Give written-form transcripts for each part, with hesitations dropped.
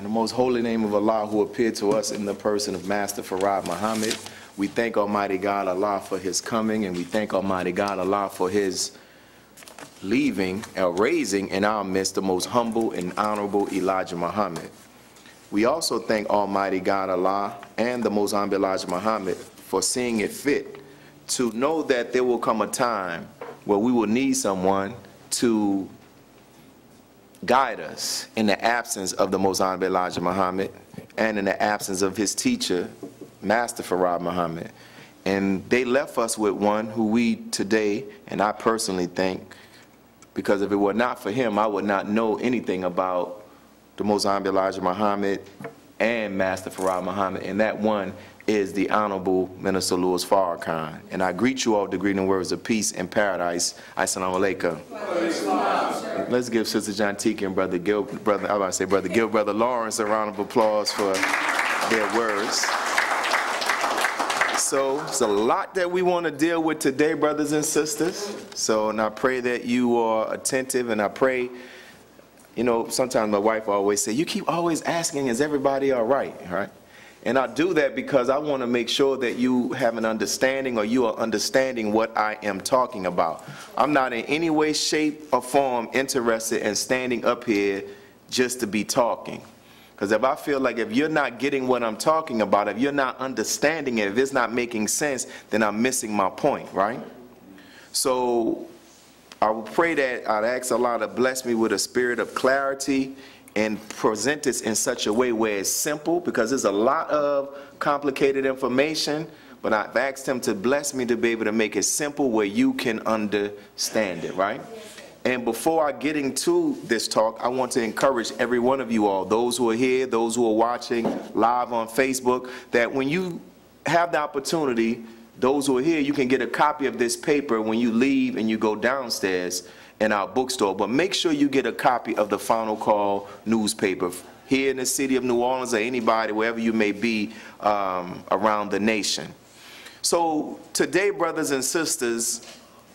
In the most holy name of Allah, who appeared to us in the person of Master Farad Muhammad, we thank Almighty God Allah for his coming, and we thank Almighty God Allah for his leaving or raising in our midst the most humble and honorable Elijah Muhammad. We also thank Almighty God Allah and the most humble Elijah Muhammad for seeing it fit to know that there will come a time where we will need someone to guide us in the absence of the most honorable Elijah Muhammad and in the absence of his teacher, Master Farad Muhammad. And they left us with one who we today, and I personally think, because if it were not for him, I would not know anything about the most honorable Elijah Muhammad and Master Farad Muhammad, and that one is the Honorable Minister Louis Farrakhan. And I greet you all with the greeting words of peace and paradise. Assalamu alaikum. Let's give Sister John Tiki and Brother Gil, Brother Lawrence a round of applause for their words. So it's a lot that we want to deal with today, brothers and sisters. So, and I pray that you are attentive, and I pray, you know, sometimes my wife always say, you keep always asking, is everybody all right, right? And I do that because I want to make sure that you have an understanding, or you are understanding what I am talking about. I'm not in any way, shape, or form interested in standing up here just to be talking. Because if I feel like if you're not getting what I'm talking about, if you're not understanding it, if it's not making sense, then I'm missing my point, right? So I will pray that I'd ask Allah to bless me with a spirit of clarity and present this in such a way where it's simple, because there's a lot of complicated information, but I've asked him to bless me to be able to make it simple where you can understand it, right? And before I get into this talk, I want to encourage every one of you all, those who are here, those who are watching live on Facebook, that when you have the opportunity, those who are here, you can get a copy of this paper when you leave and you go downstairs in our bookstore. But make sure you get a copy of the Final Call newspaper here in the city of New Orleans, or anybody, wherever you may be around the nation. So today, brothers and sisters,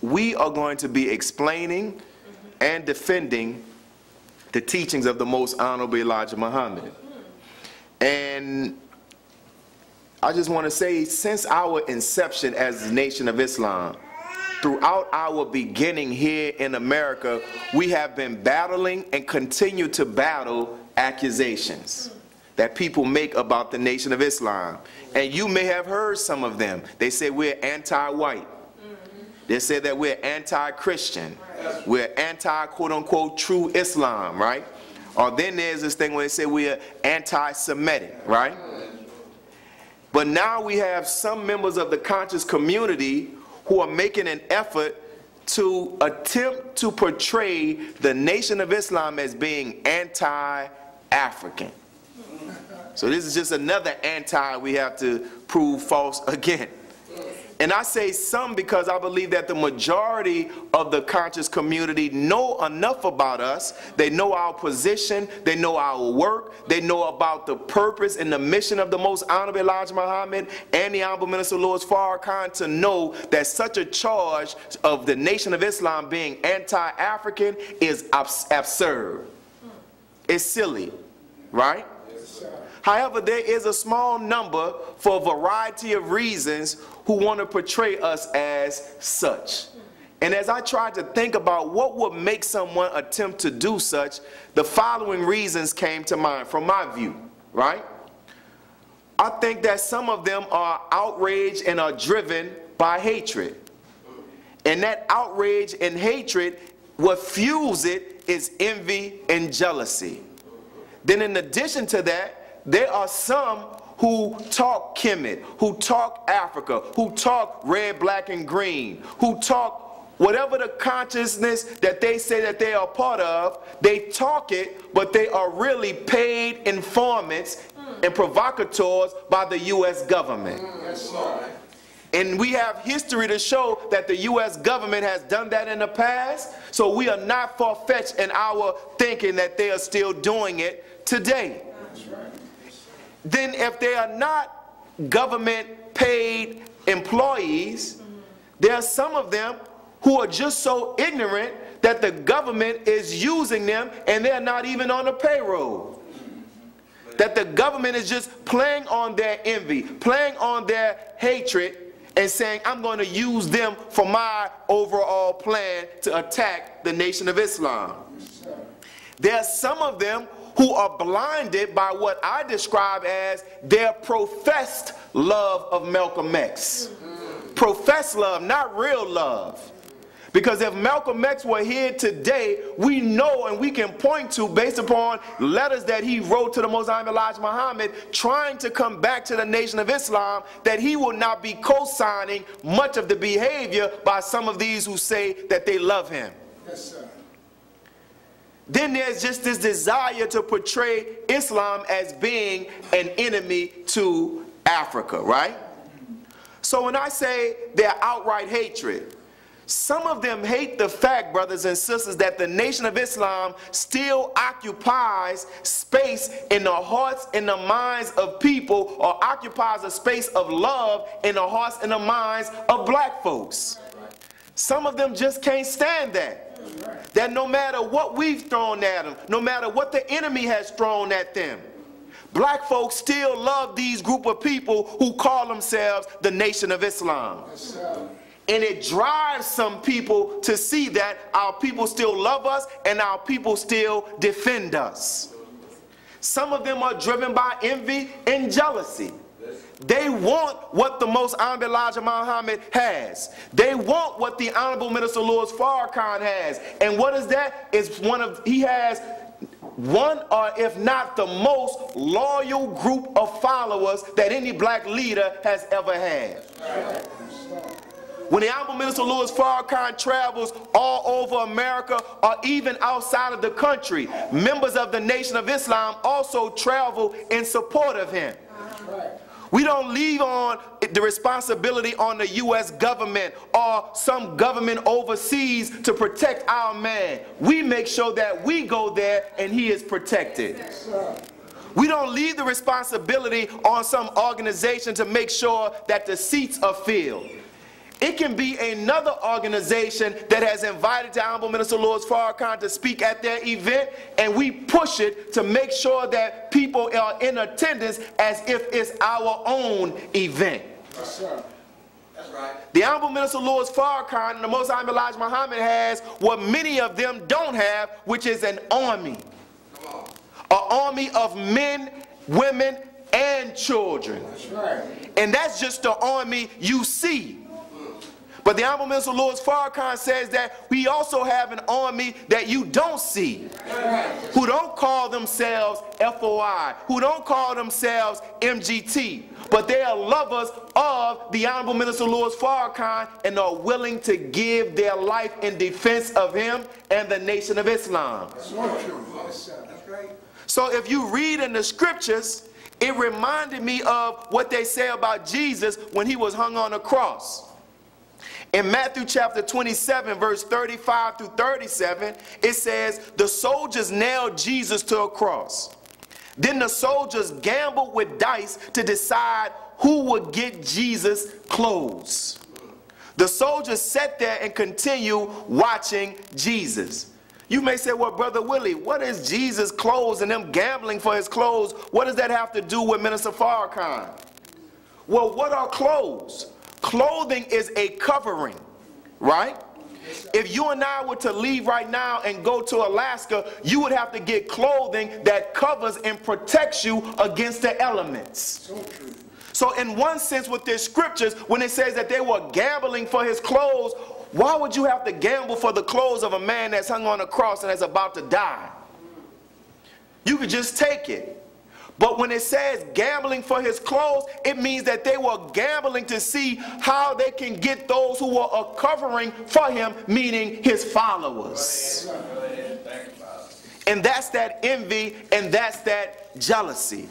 we are going to be explaining and defending the teachings of the most honorable Elijah Muhammad. And I just want to say, since our inception as the Nation of Islam, throughout our beginning here in America, we have been battling and continue to battle accusations that people make about the Nation of Islam. And you may have heard some of them. They say we're anti-white. They say that we're anti-Christian. We're anti-quote-unquote true Islam, right? Or then there's this thing where they say we're anti-Semitic, right? But now we have some members of the conscious community who are making an effort to attempt to portray the Nation of Islam as being anti-African. So this is just another anti we have to prove false again. And I say some because I believe that the majority of the conscious community know enough about us. They know our position, they know our work, they know about the purpose and the mission of the most honorable Elijah Muhammad and the Honorable Minister Louis Farrakhan to know that such a charge of the Nation of Islam being anti-African is absurd. It's silly, right? However, there is a small number for a variety of reasons who want to portray us as such. And as I tried to think about what would make someone attempt to do such, the following reasons came to mind from my view, right? I think that some of them are outraged and are driven by hatred. And that outrage and hatred, what fuels it is envy and jealousy. Then in addition to that, there are some who talk Kemet, who talk Africa, who talk red, black, and green, who talk whatever the consciousness that they say that they are part of. They talk it, but they are really paid informants and provocateurs by the U.S. government. And we have history to show that the U.S. government has done that in the past, so we are not far-fetched in our thinking that they are still doing it today. Then if they are not government paid employees, there are some of them who are just so ignorant that the government is using them and they're not even on the payroll. That the government is just playing on their envy, playing on their hatred, and saying, I'm going to use them for my overall plan to attack the Nation of Islam. There are some of them who are blinded by what I describe as their professed love of Malcolm X. Professed love, not real love. Because if Malcolm X were here today, we know and we can point to, based upon letters that he wrote to the Most High Elijah Muhammad, trying to come back to the Nation of Islam, that he will not be co-signing much of the behavior by some of these who say that they love him. Yes, sir. Then there's just this desire to portray Islam as being an enemy to Africa, right? So when I say their outright hatred, some of them hate the fact, brothers and sisters, that the Nation of Islam still occupies space in the hearts and the minds of people, or occupies a space of love in the hearts and the minds of black folks. Some of them just can't stand that. That no matter what we've thrown at them, no matter what the enemy has thrown at them, black folks still love these group of people who call themselves the Nation of Islam. And it drives some people to see that our people still love us and our people still defend us. Some of them are driven by envy and jealousy. They want what the Most Honorable Elijah Muhammad has. They want what the Honorable Minister Louis Farrakhan has. And what is that? It's he has one, or if not the most loyal group of followers that any black leader has ever had. When the Honorable Minister Louis Farrakhan travels all over America or even outside of the country, members of the Nation of Islam also travel in support of him. We don't leave on the responsibility on the U.S. government or some government overseas to protect our man. We make sure that we go there and he is protected. We don't leave the responsibility on some organization to make sure that the seats are filled. It can be another organization that has invited the Honorable Minister Louis Farrakhan to speak at their event, and we push it to make sure that people are in attendance as if it's our own event. Yes, sir. That's right. The Honorable Minister Louis Farrakhan and the Most High Elijah Muhammad has what many of them don't have, which is an army. An army of men, women, and children. That's right. And that's just the army you see. But the Honorable Minister Louis Farrakhan says that we also have an army that you don't see, who don't call themselves FOI, who don't call themselves MGT, but they are lovers of the Honorable Minister Louis Farrakhan and are willing to give their life in defense of him and the Nation of Islam. That's right. So if you read in the scriptures, it reminded me of what they say about Jesus when he was hung on the cross. In Matthew chapter 27, verse 35 through 37, it says, the soldiers nailed Jesus to a cross. Then the soldiers gambled with dice to decide who would get Jesus' clothes. The soldiers sat there and continued watching Jesus. You may say, well, Brother Willie, what is Jesus' clothes and them gambling for his clothes? What does that have to do with Minister Farrakhan? Well, what are clothes? Clothing is a covering, right? If you and I were to leave right now and go to Alaska, you would have to get clothing that covers and protects you against the elements. So in one sense with their scriptures, when it says that they were gambling for his clothes, why would you have to gamble for the clothes of a man that's hung on a cross and is about to die? You could just take it. But when it says gambling for his clothes, it means that they were gambling to see how they can get those who were a covering for him, meaning his followers. And that's that envy and that's that jealousy.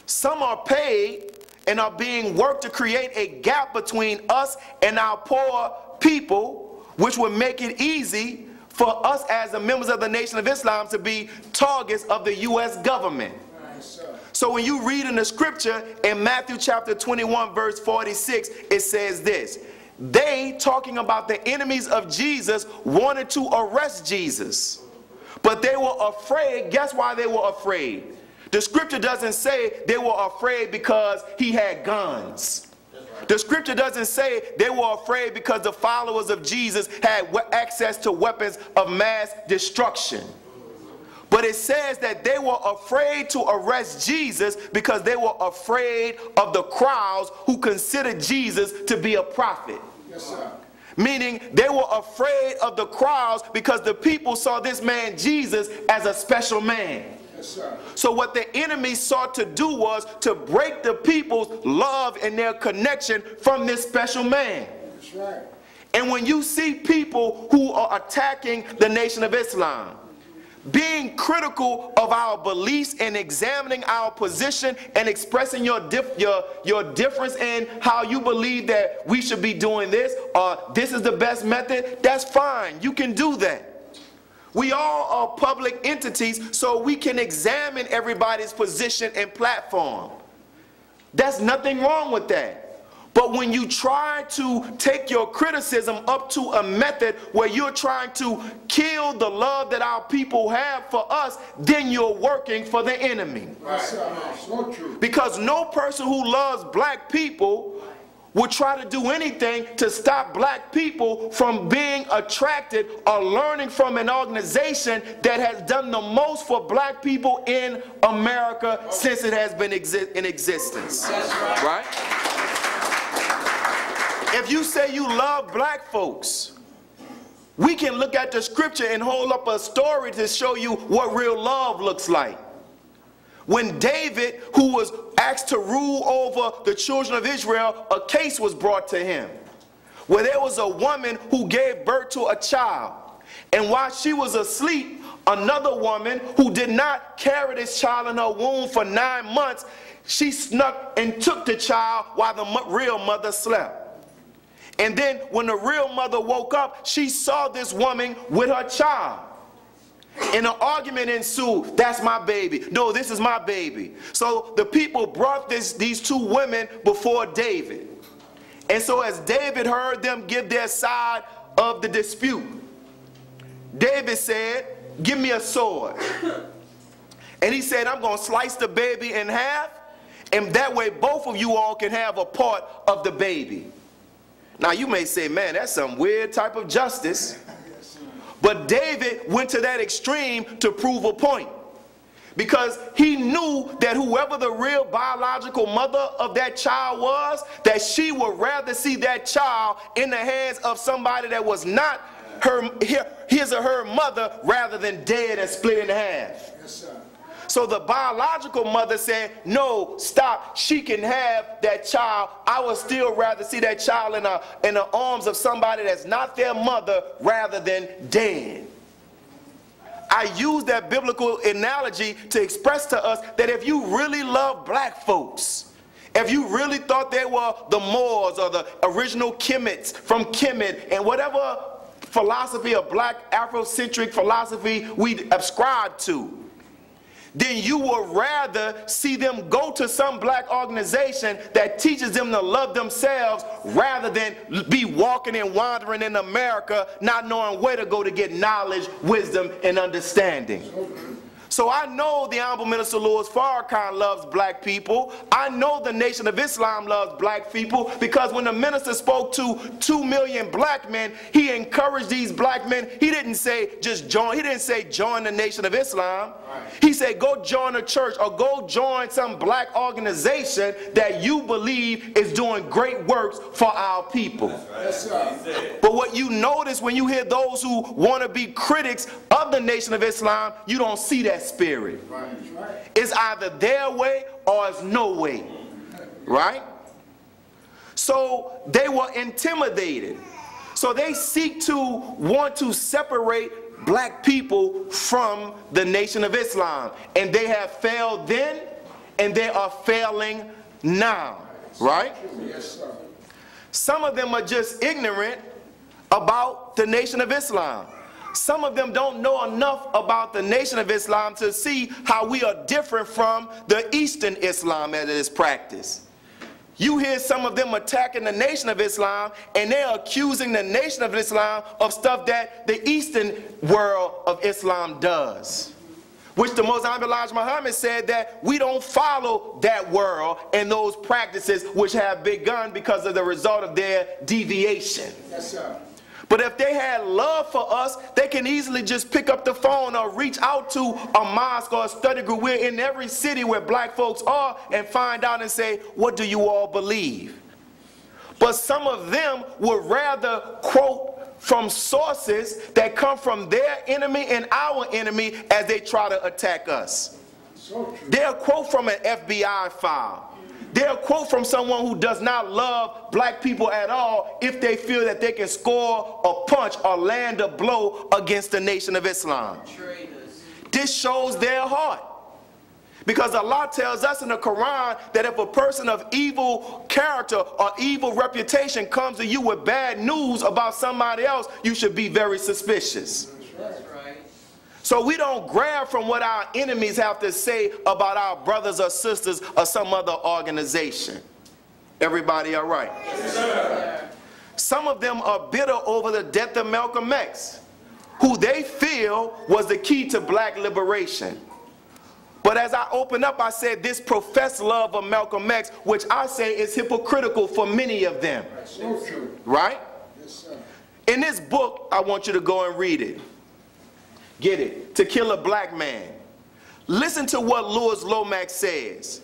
Some are paid and are being worked to create a gap between us and our poor people, which would make it easy for us as the members of the Nation of Islam to be targets of the U.S. government. So when you read in the scripture in Matthew chapter 21 verse 46, it says this: they, talking about the enemies of Jesus, wanted to arrest Jesus, but they were afraid. Guess why they were afraid? The scripture doesn't say they were afraid because he had guns. The scripture doesn't say they were afraid because the followers of Jesus had access to weapons of mass destruction. But it says that they were afraid to arrest Jesus because they were afraid of the crowds who considered Jesus to be a prophet. Yes, sir. Meaning they were afraid of the crowds because the people saw this man Jesus as a special man. Yes, sir. So what the enemy sought to do was to break the people's love and their connection from this special man. That's right. And when you see people who are attacking the Nation of Islam, being critical of our beliefs and examining our position and expressing your difference in how you believe that we should be doing this or this is the best method, that's fine. You can do that. We all are public entities, so we can examine everybody's position and platform. There's nothing wrong with that. But when you try to take your criticism up to a method where you're trying to kill the love that our people have for us, then you're working for the enemy. Right. So true. Because no person who loves black people would try to do anything to stop black people from being attracted or learning from an organization that has done the most for black people in America since it has been in existence. Right? If you say you love black folks, we can look at the scripture and hold up a story to show you what real love looks like. When David, who was asked to rule over the children of Israel, a case was brought to him where there was a woman who gave birth to a child. And while she was asleep, another woman who did not carry this child in her womb for 9 months, she snuck and took the child while the real mother slept. And then when the real mother woke up, she saw this woman with her child. And an argument ensued. That's my baby. No, this is my baby. So the people brought these two women before David. And so as David heard them give their side of the dispute, David said, give me a sword. And he said, I'm going to slice the baby in half, and that way both of you all can have a part of the baby. Now you may say, man, that's some weird type of justice. But David went to that extreme to prove a point. Because he knew that whoever the real biological mother of that child was, that she would rather see that child in the hands of somebody that was not his or her mother rather than dead and split in half. Yes, sir. So the biological mother said, no, stop, she can have that child. I would still rather see that child in the arms of somebody that's not their mother rather than dead. I use that biblical analogy to express to us that if you really love black folks, if you really thought they were the Moors or the original Kemites from Kemet and whatever philosophy of black Afrocentric philosophy we ascribe to, then you would rather see them go to some black organization that teaches them to love themselves rather than be walking and wandering in America not knowing where to go to get knowledge, wisdom, and understanding. So I know the Honorable Minister Louis Farrakhan loves black people. I know the Nation of Islam loves black people because when the minister spoke to 2 million black men, he encouraged these black men. He didn't say just join. He didn't say join the Nation of Islam. He said go join a church or go join some black organization that you believe is doing great works for our people. Yes, sir. But what you notice when you hear those who want to be critics of the Nation of Islam, you don't see that spirit. Right. It's either their way or it's no way. Right? So they were intimidated. So they want to separate black people from the Nation of Islam. And they have failed then, and they are failing now. Right? Yes, sir. Some of them are just ignorant about the Nation of Islam. Some of them don't know enough about the Nation of Islam to see how we are different from the Eastern Islam as it is practiced. You hear some of them attacking the Nation of Islam, and they're accusing the Nation of Islam of stuff that the Eastern world of Islam does. which the Most High Elijah Muhammad said that we don't follow that world and those practices which have begun because of the result of their deviation. Yes, sir. But if they had love for us, they can easily just pick up the phone or reach out to a mosque or a study group. We're in every city where black folks are and find out and say, what do you all believe? But some of them would rather quote from sources that come from their enemy and our enemy as they try to attack us. So true. They'll quote from an FBI file. They'll quote from someone who does not love black people at all if they feel that they can score a punch or land a blow against the Nation of Islam. This shows their heart. Because Allah tells us in the Quran that if a person of evil character or evil reputation comes to you with bad news about somebody else, you should be very suspicious. That's right. So we don't grab from what our enemies have to say about our brothers or sisters or some other organization. Everybody all right? Yes, sir. Some of them are bitter over the death of Malcolm X, who they feel was the key to black liberation. But as I open up, I said this professed love of Malcolm X, which I say is hypocritical for many of them. So true. Right? Yes, sir. In this book, I want you to go and read it. Get it? To Kill a Black Man. Listen to what Louis Lomax says.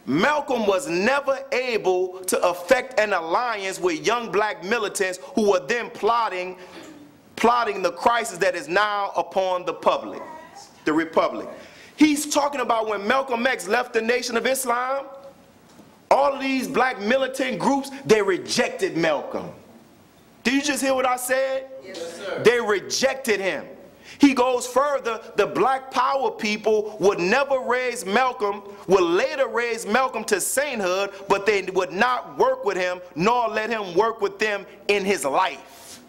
Malcolm was never able to effect an alliance with young black militants who were then plotting the crisis that is now upon the Republic. He's talking about when Malcolm X left the Nation of Islam, all of these black militant groups, they rejected Malcolm. Did you just hear what I said? Yes, sir. They rejected him. He goes further, the black power people would never raise Malcolm, would later raise Malcolm to sainthood, but they would not work with him, nor let him work with them in his life.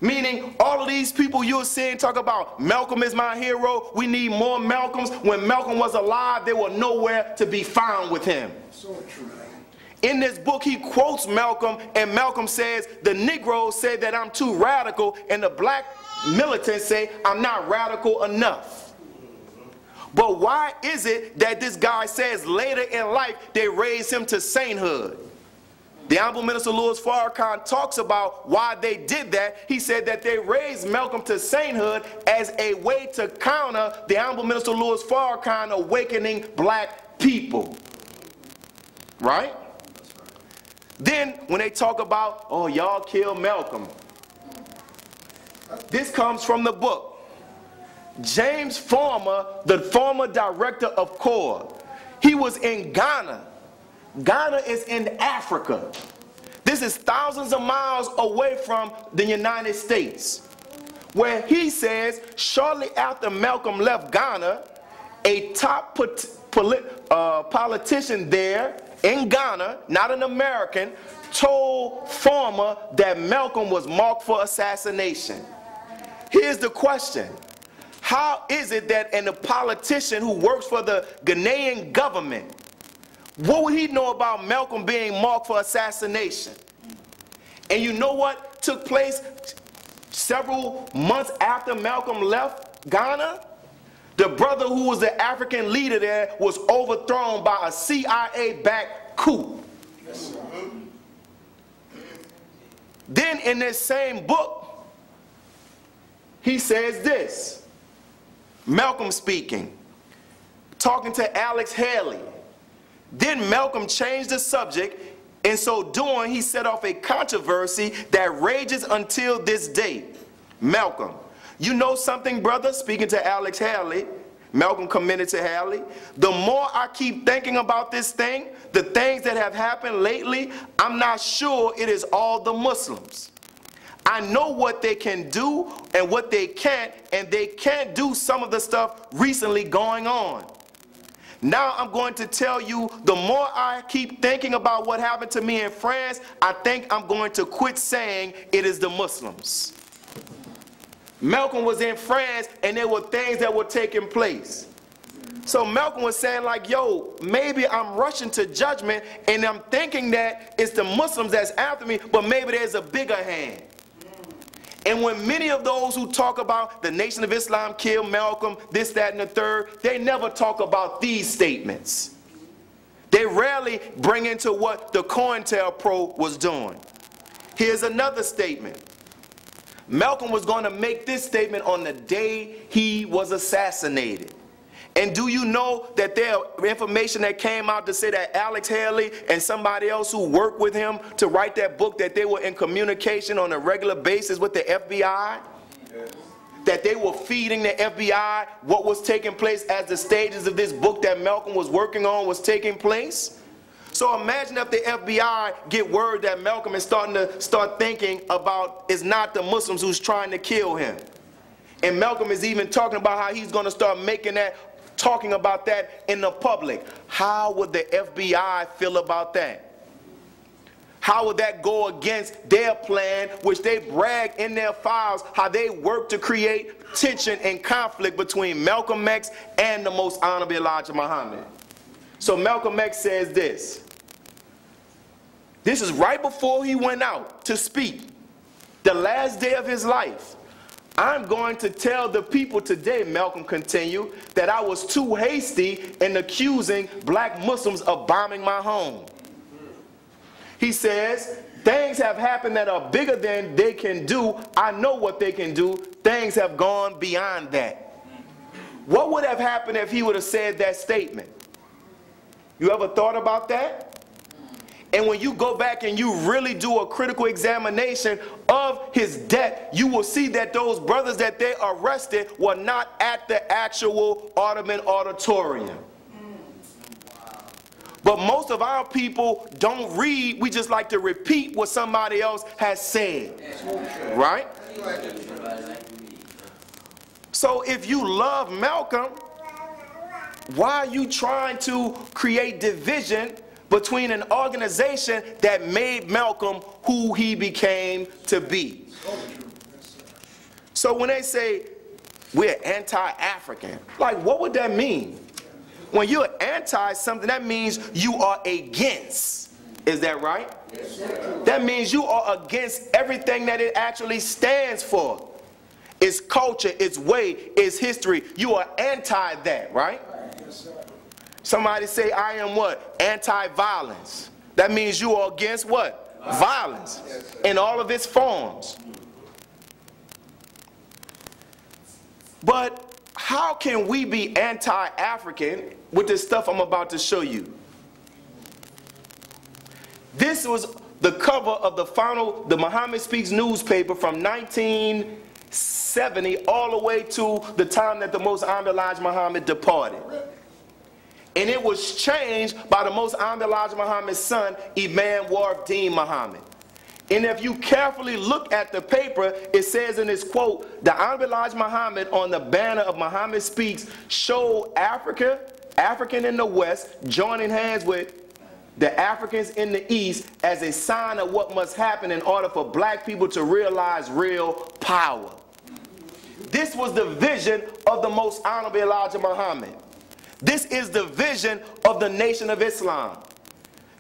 Meaning, all of these people you're seeing talk about, Malcolm is my hero, we need more Malcolms. When Malcolm was alive, they were nowhere to be found with him. So true. In this book, he quotes Malcolm, and Malcolm says, the Negroes say that I'm too radical, and the black militants say I'm not radical enough. But why is it that this guy says later in life they raise him to sainthood? The Honorable Minister Louis Farrakhan talks about why they did that. He said that they raised Malcolm to sainthood as a way to counter the Honorable Minister Louis Farrakhan awakening black people. Right? Then when they talk about, oh, y'all killed Malcolm. This comes from the book. James Farmer, the former director of CORE, he was in Ghana. Ghana is in Africa. This is thousands of miles away from the United States, where he says shortly after Malcolm left Ghana, a top politician there in Ghana, not an American, told Farmer that Malcolm was marked for assassination. Here's the question. How is it that a politician who works for the Ghanaian government, what would he know about Malcolm being marked for assassination? And you know what took place several months after Malcolm left Ghana? The brother who was the African leader there was overthrown by a CIA-backed coup. Yes, sir. Then in this same book, he says this, Malcolm speaking, talking to Alex Haley. Then Malcolm changed the subject. In so doing, he set off a controversy that rages until this day. Malcolm, you know something, brother? Speaking to Alex Haley, Malcolm commented to Haley, the more I keep thinking about this thing, the things that have happened lately, I'm not sure it is all the Muslims. I know what they can do and what they can't, and they can't do some of the stuff recently going on. Now I'm going to tell you, the more I keep thinking about what happened to me in France, I think I'm going to quit saying it is the Muslims. Malcolm was in France and there were things that were taking place. So Malcolm was saying like, yo, maybe I'm rushing to judgment and I'm thinking that it's the Muslims that's after me, but maybe there's a bigger hand. And when many of those who talk about the Nation of Islam killed Malcolm, this, that, and the third, they never talk about these statements. They rarely bring into what the COINTELPRO was doing. Here's another statement. Malcolm was going to make this statement on the day he was assassinated. And do you know that there information that came out to say that Alex Haley and somebody else who worked with him to write that book, that they were in communication on a regular basis with the FBI? Yes. That they were feeding the FBI what was taking place as the stages of this book that Malcolm was working on was taking place? So imagine if the FBI get word that Malcolm is starting to thinking about it's not the Muslims who's trying to kill him. And Malcolm is even talking about how he's going to start talking about that in the public. How would the FBI feel about that? How would that go against their plan, which they brag in their files, how they work to create tension and conflict between Malcolm X and the Most Honorable Elijah Muhammad? So Malcolm X says this. This is right before he went out to speak, the last day of his life. I'm going to tell the people today, Malcolm continued, that I was too hasty in accusing black Muslims of bombing my home. He says, things have happened that are bigger than they can do. I know what they can do. Things have gone beyond that. What would have happened if he would have said that statement? You ever thought about that? And when you go back and you really do a critical examination of his death, you will see that those brothers that they arrested were not at the actual Ottoman auditorium. But most of our people don't read. We just like to repeat what somebody else has said. Right? So if you love Malcolm, why are you trying to create division between an organization that made Malcolm who he became to be? So when they say we're anti-African, like what would that mean? When you're anti something, that means you are against. Is that right? Yes, sir. That means you are against everything that it actually stands for. Its culture, its way, its history. You are anti that, right? Yes, sir. Somebody say, I am what? Anti-violence. That means you are against what? Violence. Yes, in all of its forms. But how can we be anti-African with this stuff I'm about to show you? This was the cover of the Muhammad Speaks newspaper from 1970 all the way to the time that the Most Honorable Elijah Muhammad departed. And it was changed by the Most Honorable Elijah Muhammad's son, Imam Warif Deen Muhammad. And if you carefully look at the paper, it says in this quote, the Honorable Elijah Muhammad on the banner of Muhammad Speaks showed African in the West, joining hands with the Africans in the East as a sign of what must happen in order for black people to realize real power. This was the vision of the Most Honorable Elijah Muhammad. This is the vision of the Nation of Islam.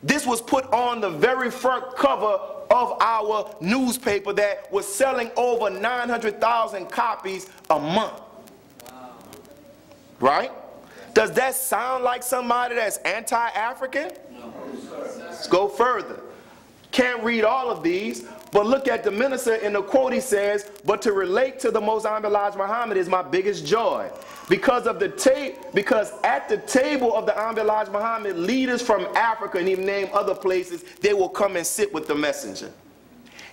This was put on the very front cover of our newspaper that was selling over 900,000 copies a month. Wow. Right? Does that sound like somebody that's anti-African? No. Let's go further. Can't read all of these, but look at the minister in the quote. He says, but to relate to the Most Honorable Elijah Muhammad is my biggest joy. Because at the table of the Honorable Elijah Muhammad, leaders from Africa and even name other places, they will come and sit with the messenger.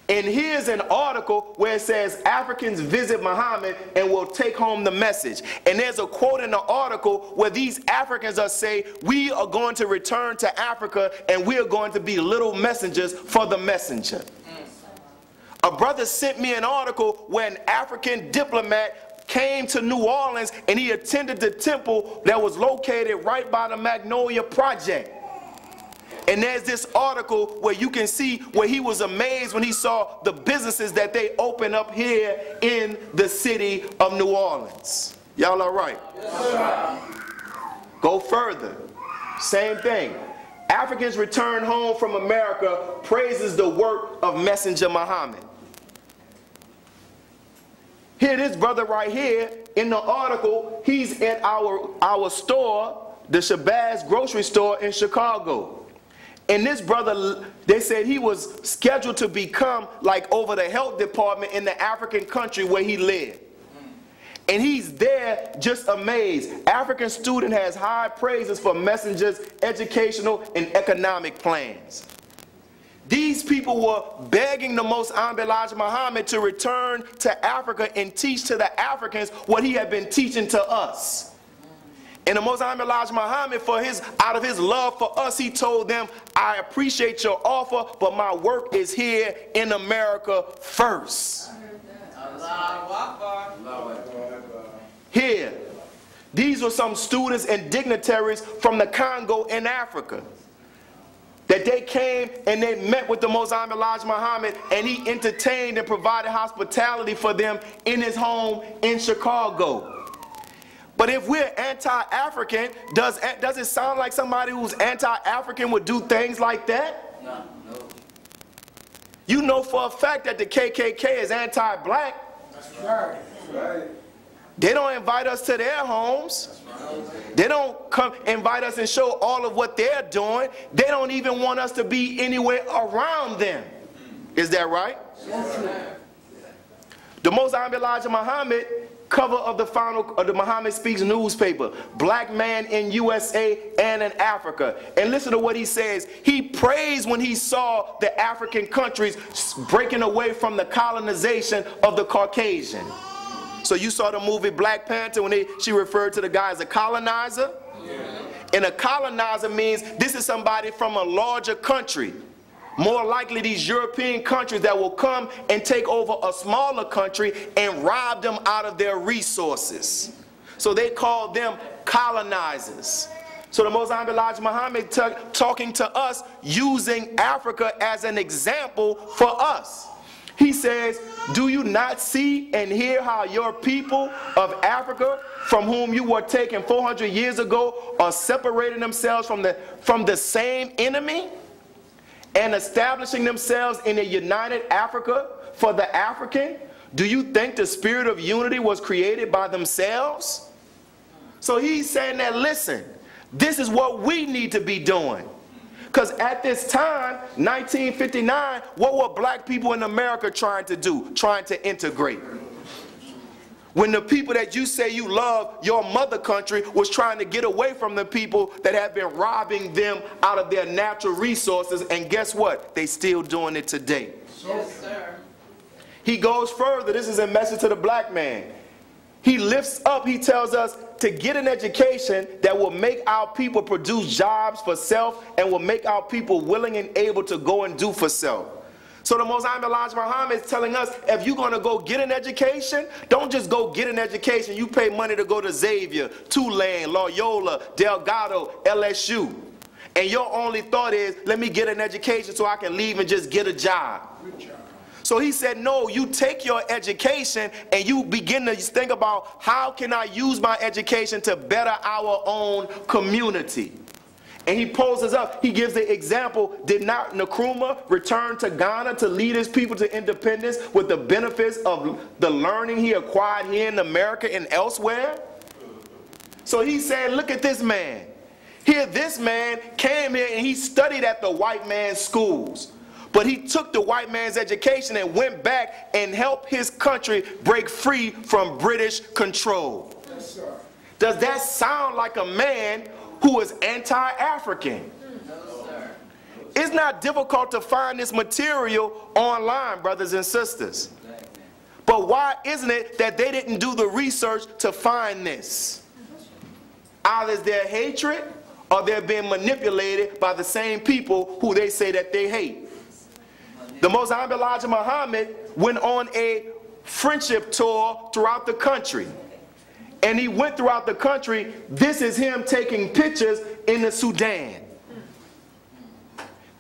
And here's an article where it says Africans visit Muhammad and will take home the message. And there's a quote in the article where these Africans are saying, we are going to return to Africa and we are going to be little messengers for the messenger. A brother sent me an article where an African diplomat came to New Orleans and he attended the temple that was located right by the Magnolia Project. And there's this article where you can see where he was amazed when he saw the businesses that they opened up here in the city of New Orleans. Y'all all right? Yes, sir. Go further. Same thing. Africans return home from America praises the work of Messenger Muhammad. Here, this brother right here in the article, he's at our store, the Shabazz grocery store in Chicago. And this brother, they said he was scheduled to become like over the health department in the African country where he lived. And he's there just amazed. African student has high praises for messengers, educational and economic plans. These people were begging the Most Honorable Elijah Muhammad to return to Africa and teach to the Africans what he had been teaching to us. And the Most Honorable Elijah Muhammad, out of his love for us, he told them, I appreciate your offer, but my work is here in America first. Here, these were some students and dignitaries from the Congo in Africa. That they came and they met with the Most Honorable Elijah Muhammad, and he entertained and provided hospitality for them in his home in Chicago. But if we're anti-African, does it sound like somebody who's anti-African would do things like that? No. You know for a fact that the KKK is anti-black. That's right. They don't invite us to their homes. They don't come invite us and show all of what they're doing. They don't even want us to be anywhere around them. Is that right? Yes. The Most Honorable Elijah Muhammad, cover of the Muhammad Speaks newspaper, black man in USA and in Africa. And listen to what he says. He praised when he saw the African countries breaking away from the colonization of the Caucasian. So you saw the movie Black Panther when she referred to the guy as a colonizer? Yeah. And a colonizer means this is somebody from a larger country. More likely these European countries that will come and take over a smaller country and rob them out of their resources. So they call them colonizers. So the Most Honorable Elijah Muhammad talking to us using Africa as an example for us. He says, do you not see and hear how your people of Africa, from whom you were taken 400 years ago, are separating themselves from the same enemy and establishing themselves in a united Africa for the African? Do you think the spirit of unity was created by themselves? So he's saying that, listen, this is what we need to be doing. Because at this time, 1959, what were black people in America trying to do? Trying to integrate. When the people that you say you love, your mother country, was trying to get away from the people that have been robbing them out of their natural resources. And guess what? They still doing it today. Yes, sir. He goes further. This is a message to the black man. He lifts up, he tells us to get an education that will make our people produce jobs for self and will make our people willing and able to go and do for self. So the Most Honorable Elijah Muhammad is telling us, if you're going to go get an education, don't just go get an education. You pay money to go to Xavier, Tulane, Loyola, Delgado, LSU. And your only thought is, let me get an education so I can leave and just get a job. Good job. So he said, no, you take your education and you begin to think about, how can I use my education to better our own community? And he poses up, he gives the example, did not Nkrumah return to Ghana to lead his people to independence with the benefits of the learning he acquired here in America and elsewhere? So he said, look at this man. Here, this man came here and he studied at the white man's schools. But he took the white man's education and went back and helped his country break free from British control. Yes, sir. Does that sound like a man who is anti-African? No, sir. It's not difficult to find this material online, brothers and sisters. But why isn't it that they didn't do the research to find this? Either it's their hatred or they're being manipulated by the same people who they say that they hate. The Most Honorable Elijah Muhammad went on a friendship tour throughout the country. And he went throughout the country. This is him taking pictures in the Sudan.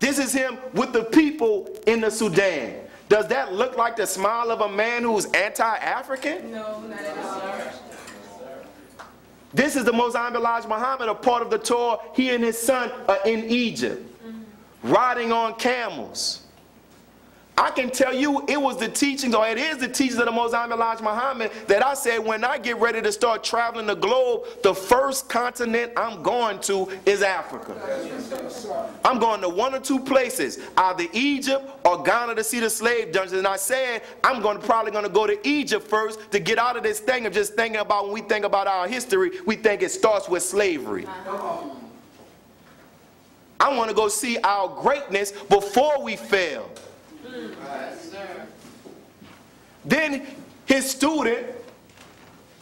This is him with the people in the Sudan. Does that look like the smile of a man who's anti-African? No, not at all. This is the Most Honorable Elijah Muhammad, a part of the tour. He and his son are in Egypt, riding on camels. I can tell you it was the teachings, or it is the teachings of the Most High Elijah Muhammad that I said when I get ready to start traveling the globe, the first continent I'm going to is Africa. I'm going to one or two places, either Egypt or Ghana to see the slave dungeons. And I said I'm probably going to go to Egypt first to get out of this thing of just thinking about, when we think about our history, we think it starts with slavery. I want to go see our greatness before we fail. Yes, sir. Then his student,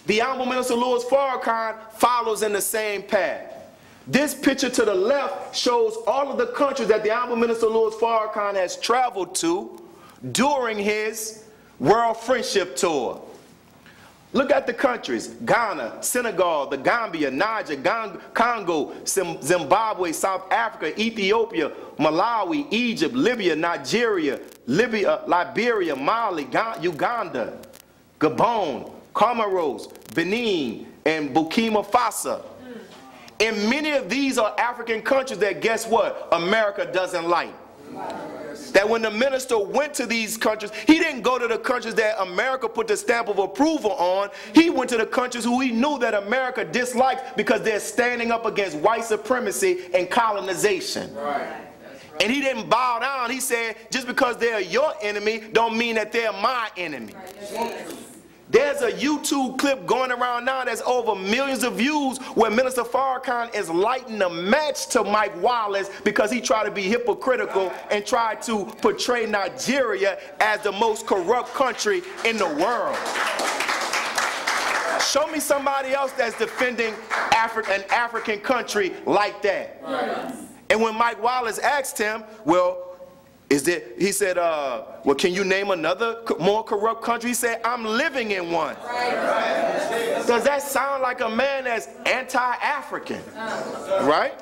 the Honorable Minister Louis Farrakhan, follows in the same path. This picture to the left shows all of the countries that the Honorable Minister Louis Farrakhan has traveled to during his World Friendship Tour. Look at the countries: Ghana, Senegal, the Gambia, Niger, Congo, Zimbabwe, South Africa, Ethiopia, Malawi, Egypt, Libya, Nigeria, Liberia, Mali, Uganda, Gabon, Comoros, Benin, and Burkina Faso. And many of these are African countries that, guess what, America doesn't like. That when the minister went to these countries, he didn't go to the countries that America put the stamp of approval on. He went to the countries who he knew that America disliked because they're standing up against white supremacy and colonization. Right. And he didn't bow down. He said, just because they're your enemy don't mean that they're my enemy. Right. There's a YouTube clip going around now that's over millions of views where Minister Farrakhan is lighting a match to Mike Wallace because he tried to be hypocritical and tried to portray Nigeria as the most corrupt country in the world. Show me somebody else that's defending an African country like that. Right. And when Mike Wallace asked him, well, he said, well, can you name another more corrupt country? He said, I'm living in one. Right. Does that sound like a man that's anti-African? Right?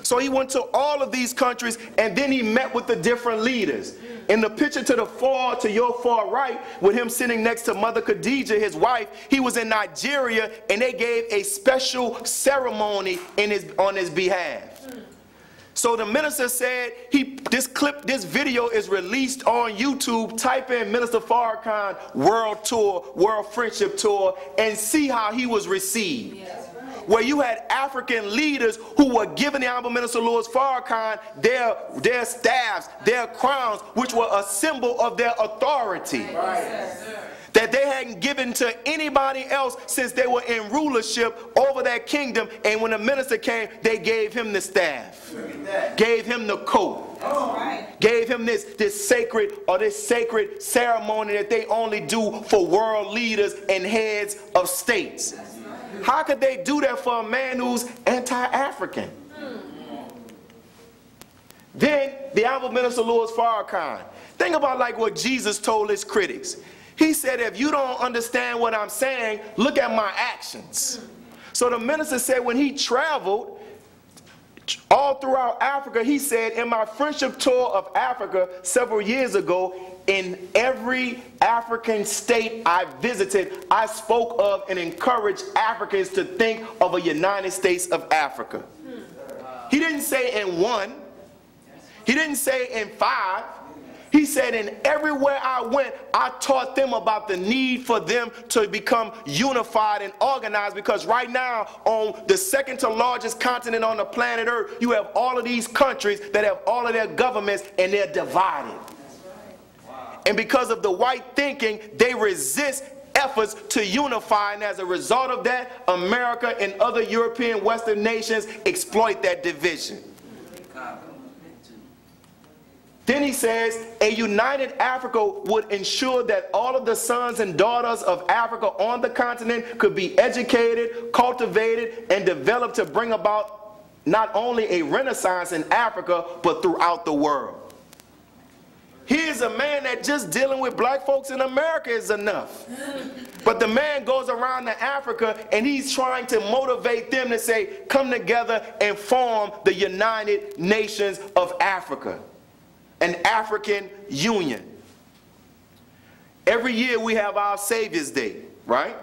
So he went to all of these countries, and then he met with the different leaders. In the picture to your far right, with him sitting next to Mother Khadija, his wife, he was in Nigeria, and they gave a special ceremony on his behalf. So the minister said, this video is released on YouTube. Type in Minister Farrakhan World Tour, World Friendship Tour, and see how he was received. Yes. Where you had African leaders who were giving the Honorable Minister Louis Farrakhan their staffs, their crowns, which were a symbol of their authority. Right. Yes, that they hadn't given to anybody else since they were in rulership over that kingdom. And when the minister came, they gave him the staff, gave him the coat, gave him this sacred ceremony that they only do for world leaders and heads of states. How could they do that for a man who's anti-African? Then the Honorable Minister Louis Farrakhan. Think about like what Jesus told his critics. He said, if you don't understand what I'm saying, look at my actions. So the minister said when he traveled all throughout Africa, he said, in my friendship tour of Africa several years ago, in every African state I visited, I spoke of and encouraged Africans to think of a United States of Africa. He didn't say in one. He didn't say in 5. He said, and everywhere I went, I taught them about the need for them to become unified and organized, because right now, on the second to largest continent on the planet Earth, you have all of these countries that have all of their governments, and they're divided. Wow. And because of the white thinking, they resist efforts to unify, and as a result of that, America and other European Western nations exploit that division. Then he says, a united Africa would ensure that all of the sons and daughters of Africa on the continent could be educated, cultivated, and developed to bring about not only a renaissance in Africa, but throughout the world. Here's a man that just dealing with black folks in America is enough. But the man goes around to Africa and he's trying to motivate them to say, come together and form the United Nations of Africa. An African Union. Every year we have our Savior's Day, right?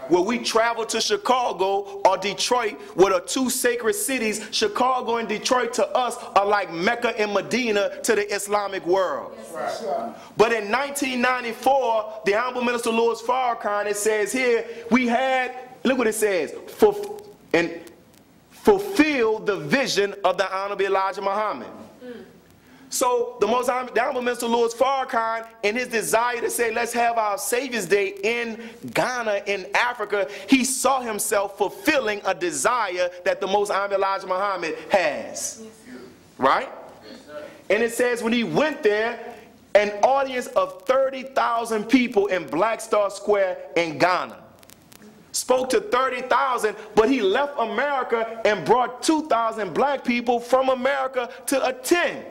where we travel to Chicago or Detroit, what are two sacred cities. Chicago and Detroit to us are like Mecca and Medina to the Islamic world. Yes, right. But in 1994, the Honorable Minister Louis Farrakhan, it says here, we had, look what it says, fulfill the vision of the Honorable Elijah Muhammad. So the Honorable Minister Louis Farrakhan, in his desire to say, let's have our Savior's Day in Ghana, in Africa, he saw himself fulfilling a desire that the Most Honorable Elijah Muhammad has. Right? And it says when he went there, an audience of 30,000 people in Black Star Square in Ghana. Spoke to 30,000, but he left America and brought 2,000 black people from America to attend.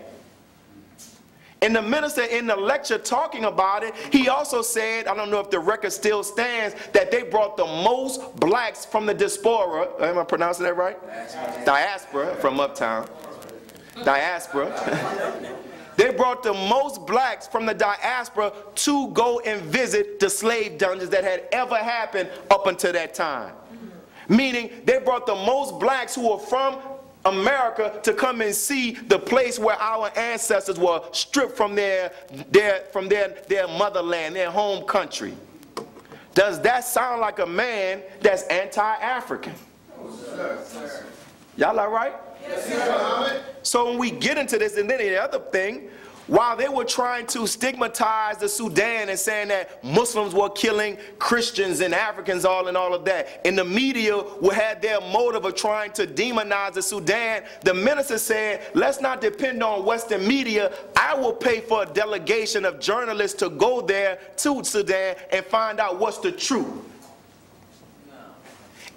And the minister in the lecture talking about it, he also said, I don't know if the record still stands, that they brought the most blacks from the diaspora. Am I pronouncing that right? Diaspora from uptown. Diaspora. They brought the most blacks from the diaspora to go and visit the slave dungeons that had ever happened up until that time. Meaning they brought the most blacks who were from America to come and see the place where our ancestors were stripped from their motherland, their home country. Does that sound like a man that's anti-African? Y'all all right? Yes, sir. So when we get into this, and then the other thing, while they were trying to stigmatize the Sudan and saying that Muslims were killing Christians and Africans all of that, and the media had their motive of trying to demonize the Sudan, the minister said, let's not depend on Western media. I will pay for a delegation of journalists to go there to Sudan and find out what's the truth.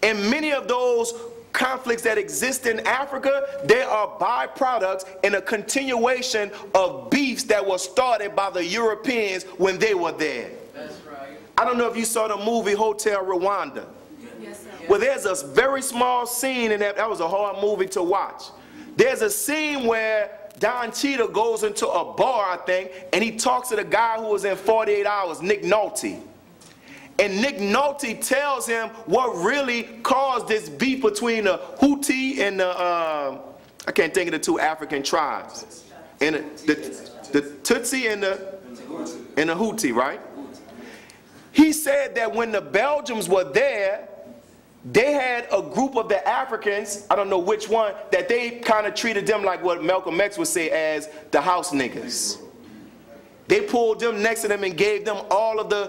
And many of those conflicts that exist in Africa, they are byproducts and a continuation of beefs that were started by the Europeans when they were there. That's right. I don't know if you saw the movie Hotel Rwanda. Yes, sir. Well, there's a very small scene in that. That was a hard movie to watch. There's a scene where Don Cheadle goes into a bar, I think, and he talks to the guy who was in 48 Hours, Nick Nolte. And Nick Nolte tells him what really caused this beef between the Houthi and the, I can't think of the two African tribes. And the Tutsi and the Houthi, right? He said that when the Belgians were there, they had a group of the Africans, I don't know which one, that they kind of treated them like what Malcolm X would say as the house niggas. They pulled them next to them and gave them all of the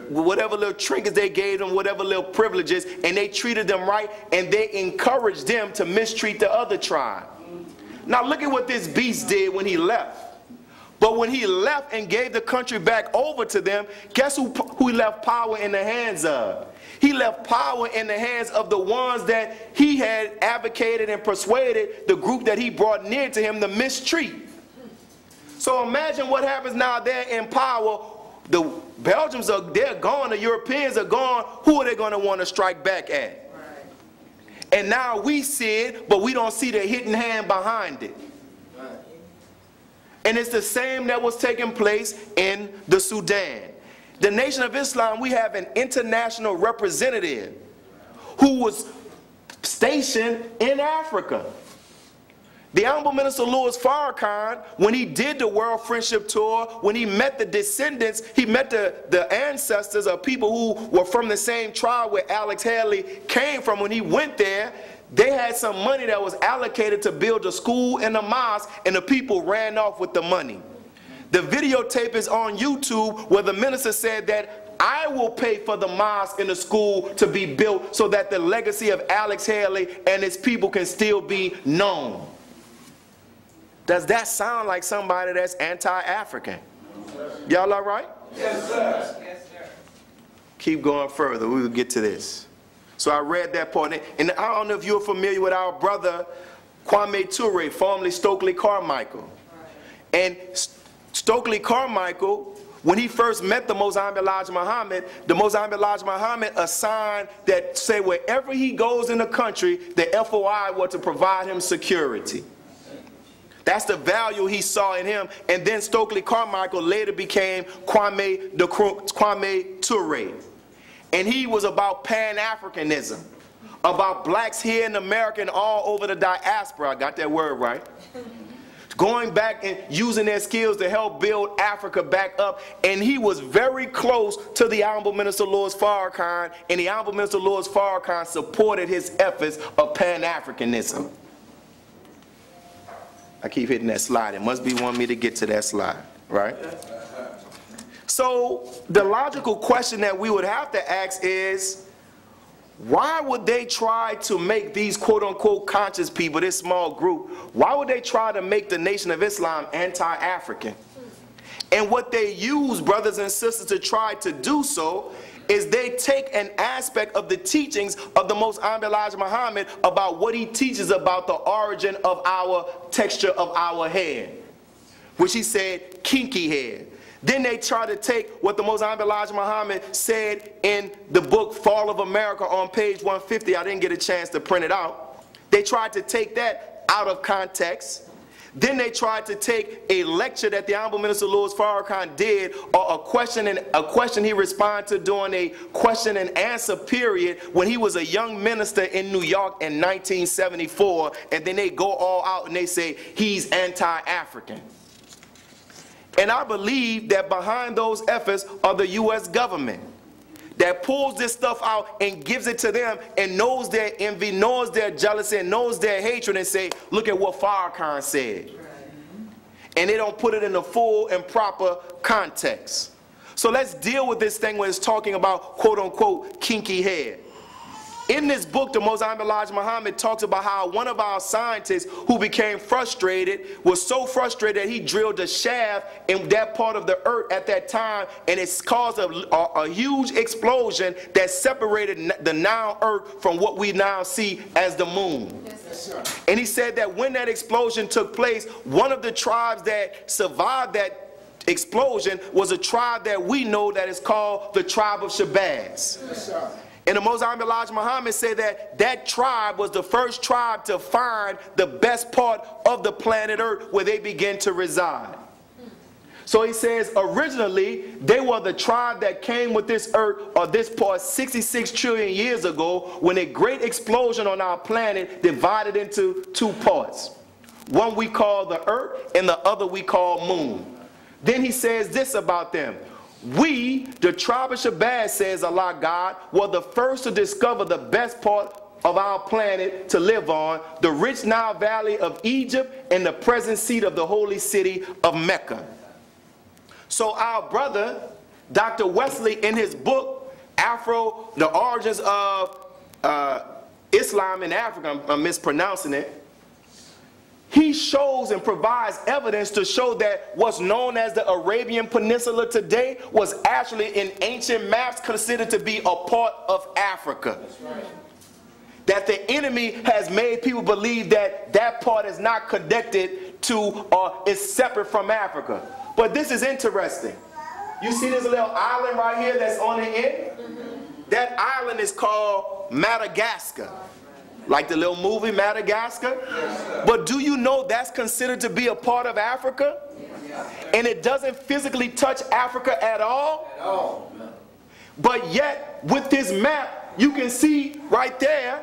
whatever little trinkets they gave them, whatever little privileges, and they treated them right, and they encouraged them to mistreat the other tribe. Now look at what this beast did when he left. But when he left and gave the country back over to them, guess who he left power in the hands of? He left power in the hands of the ones that he had advocated and persuaded the group that he brought near to him to mistreat. So imagine what happens now. They're in power. The Belgians they're gone. The Europeans are gone. Who are they going to want to strike back at? Right. And now we see it, but we don't see the hidden hand behind it. Right. And it's the same that was taking place in the Sudan. The Nation of Islam, we have an international representative who was stationed in Africa. The Honorable Minister Louis Farrakhan, when he did the World Friendship Tour, when he met the descendants, he met the ancestors of people who were from the same tribe where Alex Haley came from. When he went there, they had some money that was allocated to build a school and a mosque, and the people ran off with the money. The videotape is on YouTube where the minister said that I will pay for the mosque and the school to be built so that the legacy of Alex Haley and his people can still be known. Does that sound like somebody that's anti-African? Y'all all right? Yes, sir. Yes, sir. Keep going further. We will get to this. So I read that part. And I don't know if you're familiar with our brother Kwame Ture, formerly Stokely Carmichael. And Stokely Carmichael, when he first met the Most Honorable Elijah Muhammad, the Most Honorable Elijah Muhammad assigned that say wherever he goes in the country, the FOI were to provide him security. That's the value he saw in him. And then Stokely Carmichael later became Kwame Ture. and he was about Pan-Africanism, about blacks here in America and all over the diaspora. I got that word right. Going back and using their skills to help build Africa back up. And he was very close to the Honorable Minister Louis Farrakhan, and the Honorable Minister Louis Farrakhan supported his efforts of Pan-Africanism. I keep hitting that slide. It must be wanting me to get to that slide, right? So the logical question that we would have to ask is, why would they try to make these quote-unquote conscious people, this small group, why would they try to make the Nation of Islam anti-African? And what they use, brothers and sisters, to try to do so is they take an aspect of the teachings of the Most Honorable Elijah Muhammad about what he teaches about the origin of our texture of our hair, which he said kinky hair. Then they try to take what the Most Honorable Elijah Muhammad said in the book Fall of America on page 150. I didn't get a chance to print it out. They tried to take that out of context. Then they tried to take a lecture that the Honorable Minister Louis Farrakhan did, or a question he responded to during a question and answer period when he was a young minister in New York in 1974, and then they go all out and they say he's anti-African. And I believe that behind those efforts are the U.S. government that pulls this stuff out and gives it to them and knows their envy, knows their jealousy, and knows their hatred, and say, look at what Farrakhan said. And they don't put it in the full and proper context. So let's deal with this thing when it's talking about quote-unquote kinky hair. In this book, the Most Honorable Elijah Muhammad talks about how one of our scientists who became frustrated was so frustrated that he drilled a shaft in that part of the earth at that time, and it's caused a huge explosion that separated the now earth from what we now see as the moon. Yes, sir. And he said that when that explosion took place, one of the tribes that survived that explosion was a tribe that we know that is called the tribe of Shabazz. Yes, sir. And the Most Honorable Elijah Muhammad said that that tribe was the first tribe to find the best part of the planet Earth where they began to reside. So he says originally they were the tribe that came with this earth, or this part, 66 trillion years ago, when a great explosion on our planet divided into two parts. One we call the earth and the other we call moon. Then he says this about them. We, the tribe of Shabazz, says Allah God, were the first to discover the best part of our planet to live on, the rich Nile Valley of Egypt and the present seat of the holy city of Mecca. So our brother, Dr. Wesley, in his book, The Origins of Islam in Africa, I'm mispronouncing it, he shows and provides evidence to show that what's known as the Arabian Peninsula today was actually in ancient maps considered to be a part of Africa. That's right. That the enemy has made people believe that that part is not connected to or is separate from Africa. But this is interesting. You see this little island right here that's on the end? That island is called Madagascar. Like the little movie Madagascar? Yes, but do you know that's considered to be a part of Africa? Yes. And it doesn't physically touch Africa at all? At all. But yet, with this map, you can see right there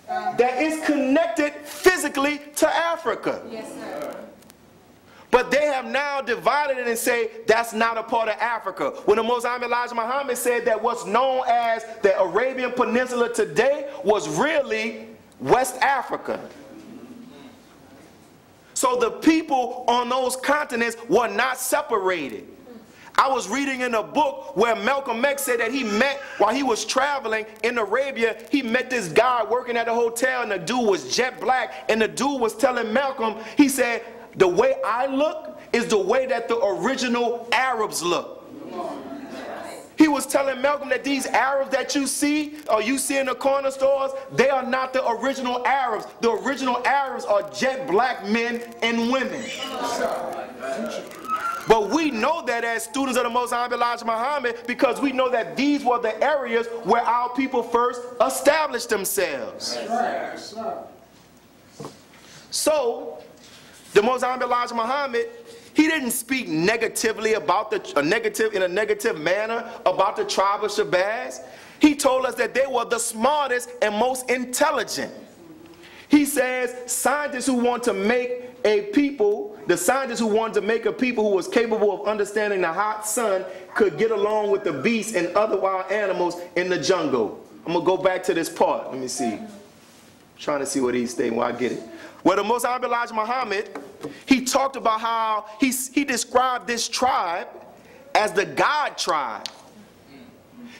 that it's connected physically to Africa. Yes, sir. But they have now divided it and say that's not a part of Africa. When the Most Honorable Elijah Muhammad said that what's known as the Arabian Peninsula today was really West Africa. So the people on those continents were not separated. I was reading in a book where Malcolm X said that he met, while he was traveling in Arabia, he met this guy working at a hotel, and the dude was jet black, and the dude was telling Malcolm, he said, the way I look is the way that the original Arabs look. He was telling Malcolm that these Arabs that you see, or you see in the corner stores, they are not the original Arabs. The original Arabs are jet black men and women. But we know that as students of the Most Honorable Elijah Muhammad, because we know that these were the areas where our people first established themselves. So, the Most Honorable Elijah Muhammad he didn't speak negatively about in a negative manner about the tribe of Shabazz. He told us that they were the smartest and most intelligent. He says scientists who want to make a people, the scientists who wanted to make a people who was capable of understanding the hot sun could get along with the beasts and other wild animals in the jungle. I'm going to go back to this part. Let me see. I'm trying to see what he's stating while I get it. Well, the Most Honorable Elijah Muhammad, he talked about how he described this tribe as the God tribe.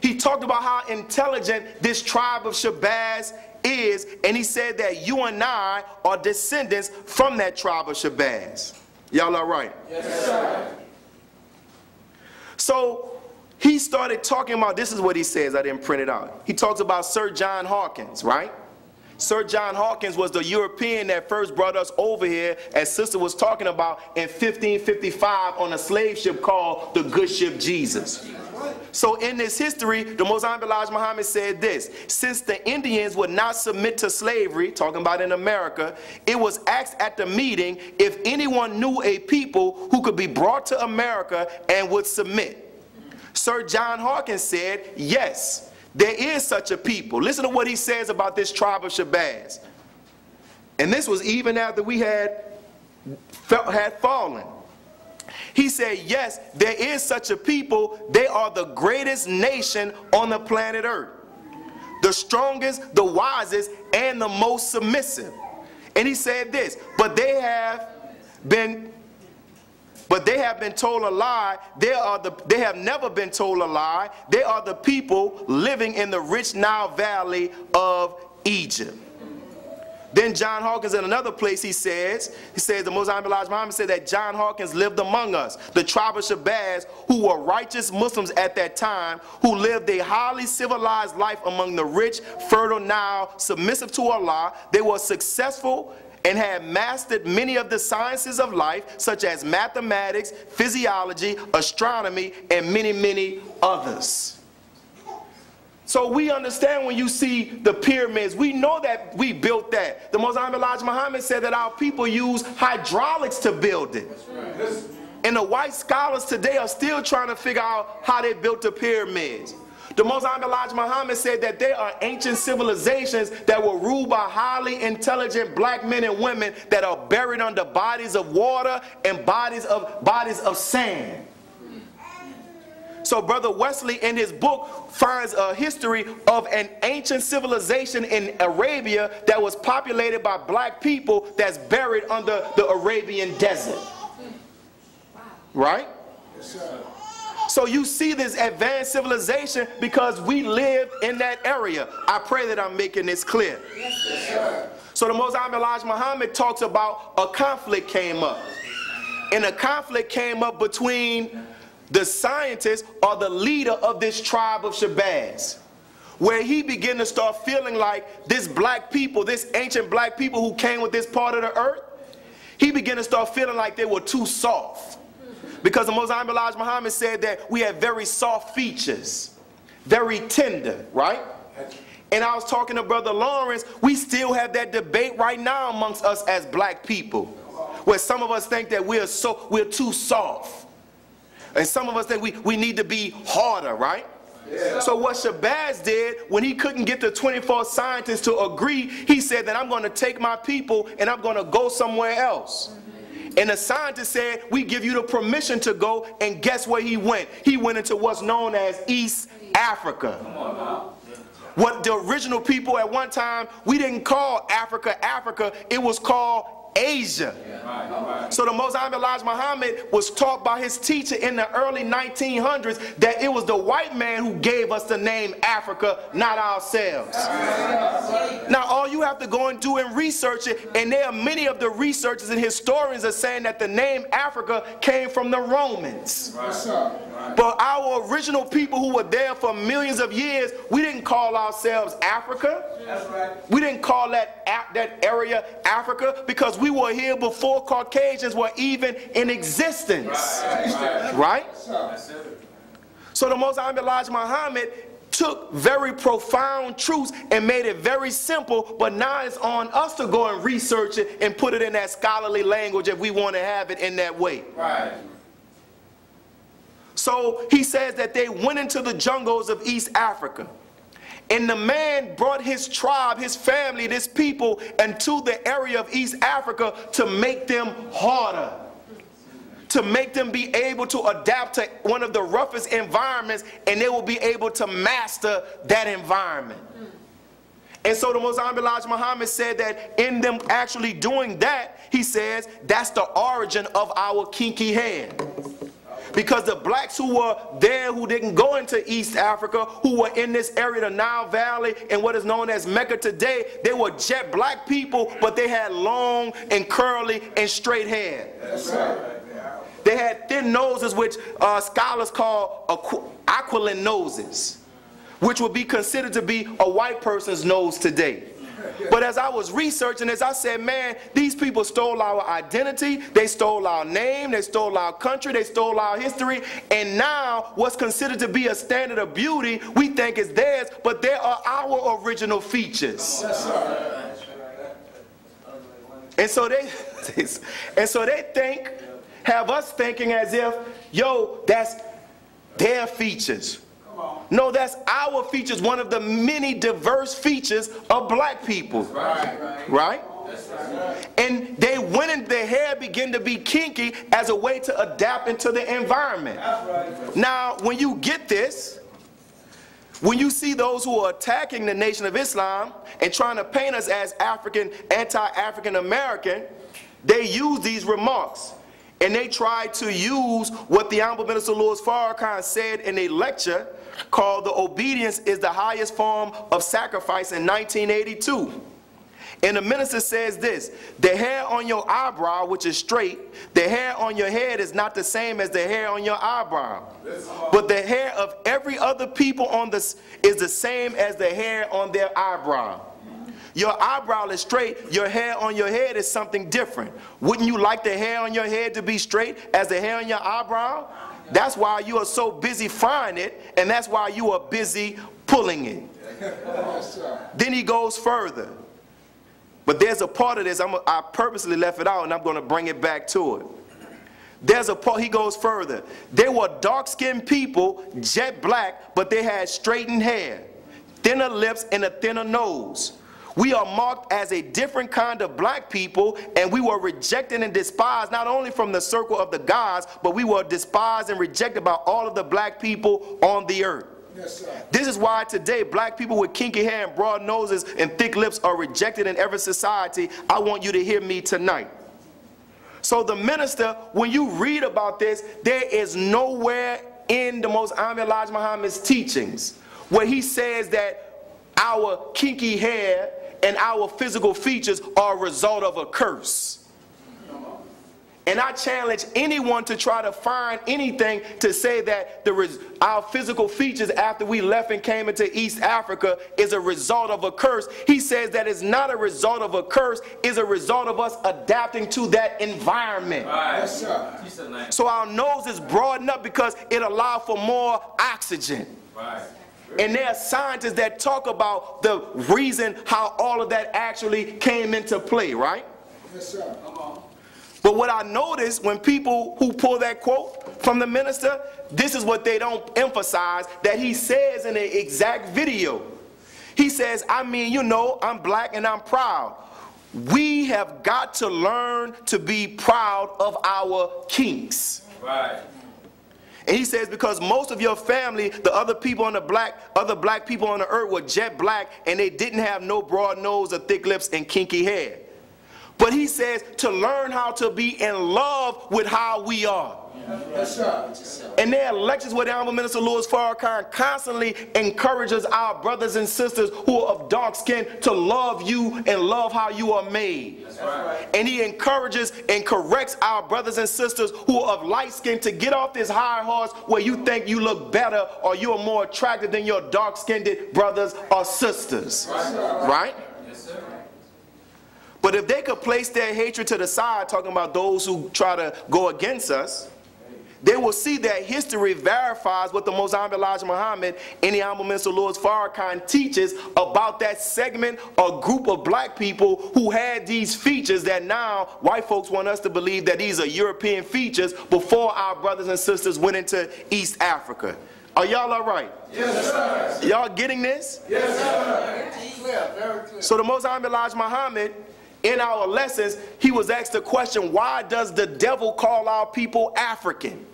He talked about how intelligent this tribe of Shabazz is, and he said that you and I are descendants from that tribe of Shabazz. Y'all all right? Yes, sir. So he started talking about, this is what he says, I didn't print it out. He talks about Sir John Hawkins, right? Sir John Hawkins was the European that first brought us over here, as Sister was talking about, in 1555 on a slave ship called the Good Ship Jesus. So in this history, the Most Honorable Elijah Muhammad said this: since the Indians would not submit to slavery, talking about in America, it was asked at the meeting if anyone knew a people who could be brought to America and would submit. Sir John Hawkins said, yes, there is such a people. Listen to what he says about this tribe of Shabazz. And this was even after we had fallen. He said, yes, there is such a people. They are the greatest nation on the planet Earth. The strongest, the wisest, and the most submissive. And he said this, but they have been told a lie. They have never been told a lie. They are the people living in the rich Nile Valley of Egypt. Then John Hawkins, in another place, he says the Most Honorable Elijah Muhammad said that John Hawkins lived among us, the tribe of Shabazz, who were righteous Muslims at that time, who lived a highly civilized life among the rich, fertile Nile, submissive to Allah. They were successful and had mastered many of the sciences of life, such as mathematics, physiology, astronomy, and many, many others. So we understand when you see the pyramids, we know that we built that. The Most Honorable Elijah Muhammad said that our people use hydraulics to build it. Right. And the white scholars today are still trying to figure out how they built the pyramids. The Most Honorable Elijah Muhammad said that there are ancient civilizations that were ruled by highly intelligent black men and women that are buried under bodies of water and bodies of sand. So Brother Wesley in his book finds a history of an ancient civilization in Arabia that was populated by black people that's buried under the Arabian desert. Right? Yes, sir. So you see this advanced civilization because we live in that area. I pray that I'm making this clear. Yes, sir. So the Most Honorable Elijah Muhammad talks about a conflict came up. And a conflict came up between the scientist or the leader of this tribe of Shabazz, where he began to start feeling like this black people, this ancient black people who came with this part of the earth, he began to start feeling like they were too soft. Because the Most Honorable Elijah Muhammad said that we have very soft features, very tender, right? And I was talking to Brother Lawrence, we still have that debate right now amongst us as black people, where some of us think that we're too soft. And some of us think we need to be harder, right? Yeah. So what Shabazz did, when he couldn't get the 24 scientists to agree, he said that I'm going to take my people and I'm going to go somewhere else. And the scientist said, we give you the permission to go, and guess where he went? He went into what's known as East Africa. What the original people at one time, we didn't call Africa, Africa, it was called Asia. So the Most Honorable Elijah Muhammad was taught by his teacher in the early 1900s that it was the white man who gave us the name Africa, not ourselves. Now all you have to go and do and research it, and there are many of the researchers and historians are saying that the name Africa came from the Romans. But our original people who were there for millions of years, we didn't call ourselves Africa. We didn't call that area Africa because we were here before Caucasians were even in existence. Right? So the Most Honorable Elijah Muhammad took very profound truths and made it very simple, but now it's on us to go and research it and put it in that scholarly language if we want to have it in that way. Right. So he says that they went into the jungles of East Africa. And the man brought his tribe, his family, his people into the area of East Africa to make them harder, to make them be able to adapt to one of the roughest environments, and they will be able to master that environment. And so the Most High Elijah Muhammad said that in them actually doing that, he says that's the origin of our kinky hair. Because the blacks who were there, who didn't go into East Africa, who were in this area, the Nile Valley, and what is known as Mecca today, they were jet black people, but they had long and curly and straight hair. That's right. They had thin noses, which scholars call aquiline noses, which would be considered to be a white person's nose today. But as I was researching this, I said, man, these people stole our identity, they stole our name, they stole our country, they stole our history, and now what's considered to be a standard of beauty, we think is theirs, but they are our original features. And so they think, have us thinking as if, yo, that's their features. No, that's our features, one of the many diverse features of black people. Right? And they went in, their hair began to be kinky as a way to adapt into the environment. Now, when you get this, when you see those who are attacking the Nation of Islam and trying to paint us as African, anti-African American, they use these remarks. And they try to use what the Honorable Minister Louis Farrakhan said in a lecture called "The Obedience is the Highest Form of Sacrifice" in 1982. And the minister says this: the hair on your eyebrow, which is straight, the hair on your head is not the same as the hair on your eyebrow. But the hair of every other people on this is the same as the hair on their eyebrow. Your eyebrow is straight, your hair on your head is something different. Wouldn't you like the hair on your head to be straight as the hair on your eyebrow? That's why you are so busy frying it, and that's why you are busy pulling it. Then he goes further. But there's a part of this, I purposely left it out, and I'm going to bring it back to it. There's a part, he goes further. They were dark-skinned people, jet black, but they had straightened hair, thinner lips, and a thinner nose. We are marked as a different kind of black people, and we were rejected and despised not only from the circle of the gods, but we were despised and rejected by all of the black people on the earth. Yes, sir. This is why today black people with kinky hair and broad noses and thick lips are rejected in every society. I want you to hear me tonight. So the minister, when you read about this, there is nowhere in the Most High Elijah Muhammad's teachings where he says that our kinky hair and our physical features are a result of a curse. And I challenge anyone to try to find anything to say that our physical features after we left and came into East Africa is a result of a curse. He says that it's not a result of a curse, it's a result of us adapting to that environment. Right. Yes, sir. So our nose is broadened up because it allowed for more oxygen. Right. And there are scientists that talk about the reason how all of that actually came into play, right? Yes, sir. Come on. But what I notice when people who pull that quote from the minister, this is what they don't emphasize, that he says in the exact video. He says, I mean, you know, I'm black and I'm proud. We have got to learn to be proud of our kinks. Right. And he says, because most of your family, the other people on the other black people on the earth were jet black, and they didn't have no broad nose or thick lips and kinky hair. But he says to learn how to be in love with how we are. Yes, sir. And there are lectures where the Honorable Minister Louis Farrakhan constantly encourages our brothers and sisters who are of dark skin to love you and love how you are made. That's right. And he encourages and corrects our brothers and sisters who are of light skin to get off this high horse where you think you look better or you are more attractive than your dark-skinned brothers or sisters. Right? Yes, sir. But if they could place their hatred to the side, talking about those who try to go against us, they will see that history verifies what the Most Honorable Elijah Muhammad and the Honorable Minister Louis Farrakhan teaches about that segment or group of black people who had these features that now white folks want us to believe that these are European features before our brothers and sisters went into East Africa. Are y'all all right? Yes, sir. Y'all getting this? Yes, sir. Clear, very clear. So the Most Honorable Elijah Muhammad, in our lessons, he was asked the question, why does the devil call our people African?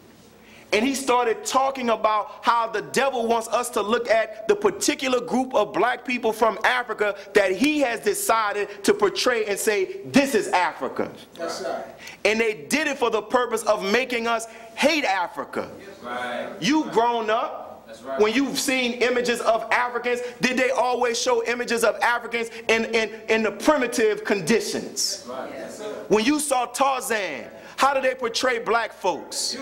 And he started talking about how the devil wants us to look at the particular group of black people from Africa that he has decided to portray and say, this is Africa. Yes, sir. And they did it for the purpose of making us hate Africa. Right. You've grown up. That's right. When you've seen images of Africans, did they always show images of Africans in the primitive conditions? Right. Yes, sir. When you saw Tarzan, how did they portray black folks?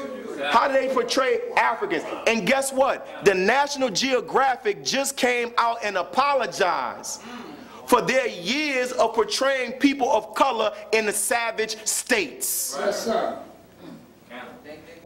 How did they portray Africans? And guess what? The National Geographic just came out and apologized for their years of portraying people of color in the savage states. Yes, sir.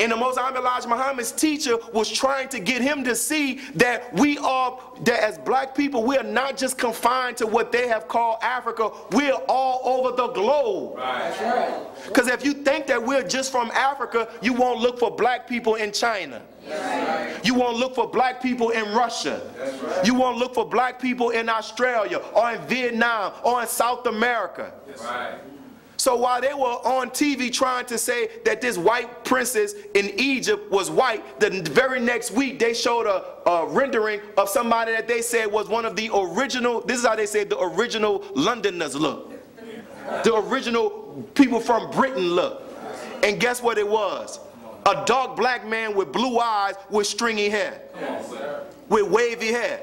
And the Most Honorable Elijah Muhammad's teacher was trying to get him to see that that as black people, we are not just confined to what they have called Africa. We're all over the globe. That's right. Because if you think that we're just from Africa, you won't look for black people in China. Right. You won't look for black people in Russia. Right. You won't look for black people in Australia or in Vietnam or in South America. Right. So while they were on TV trying to say that this white princess in Egypt was white, the very next week they showed a rendering of somebody that they said was one of the original, this is how they say the original Londoners look. The original people from Britain look. And guess what it was? A dark black man with blue eyes with stringy hair. With wavy hair.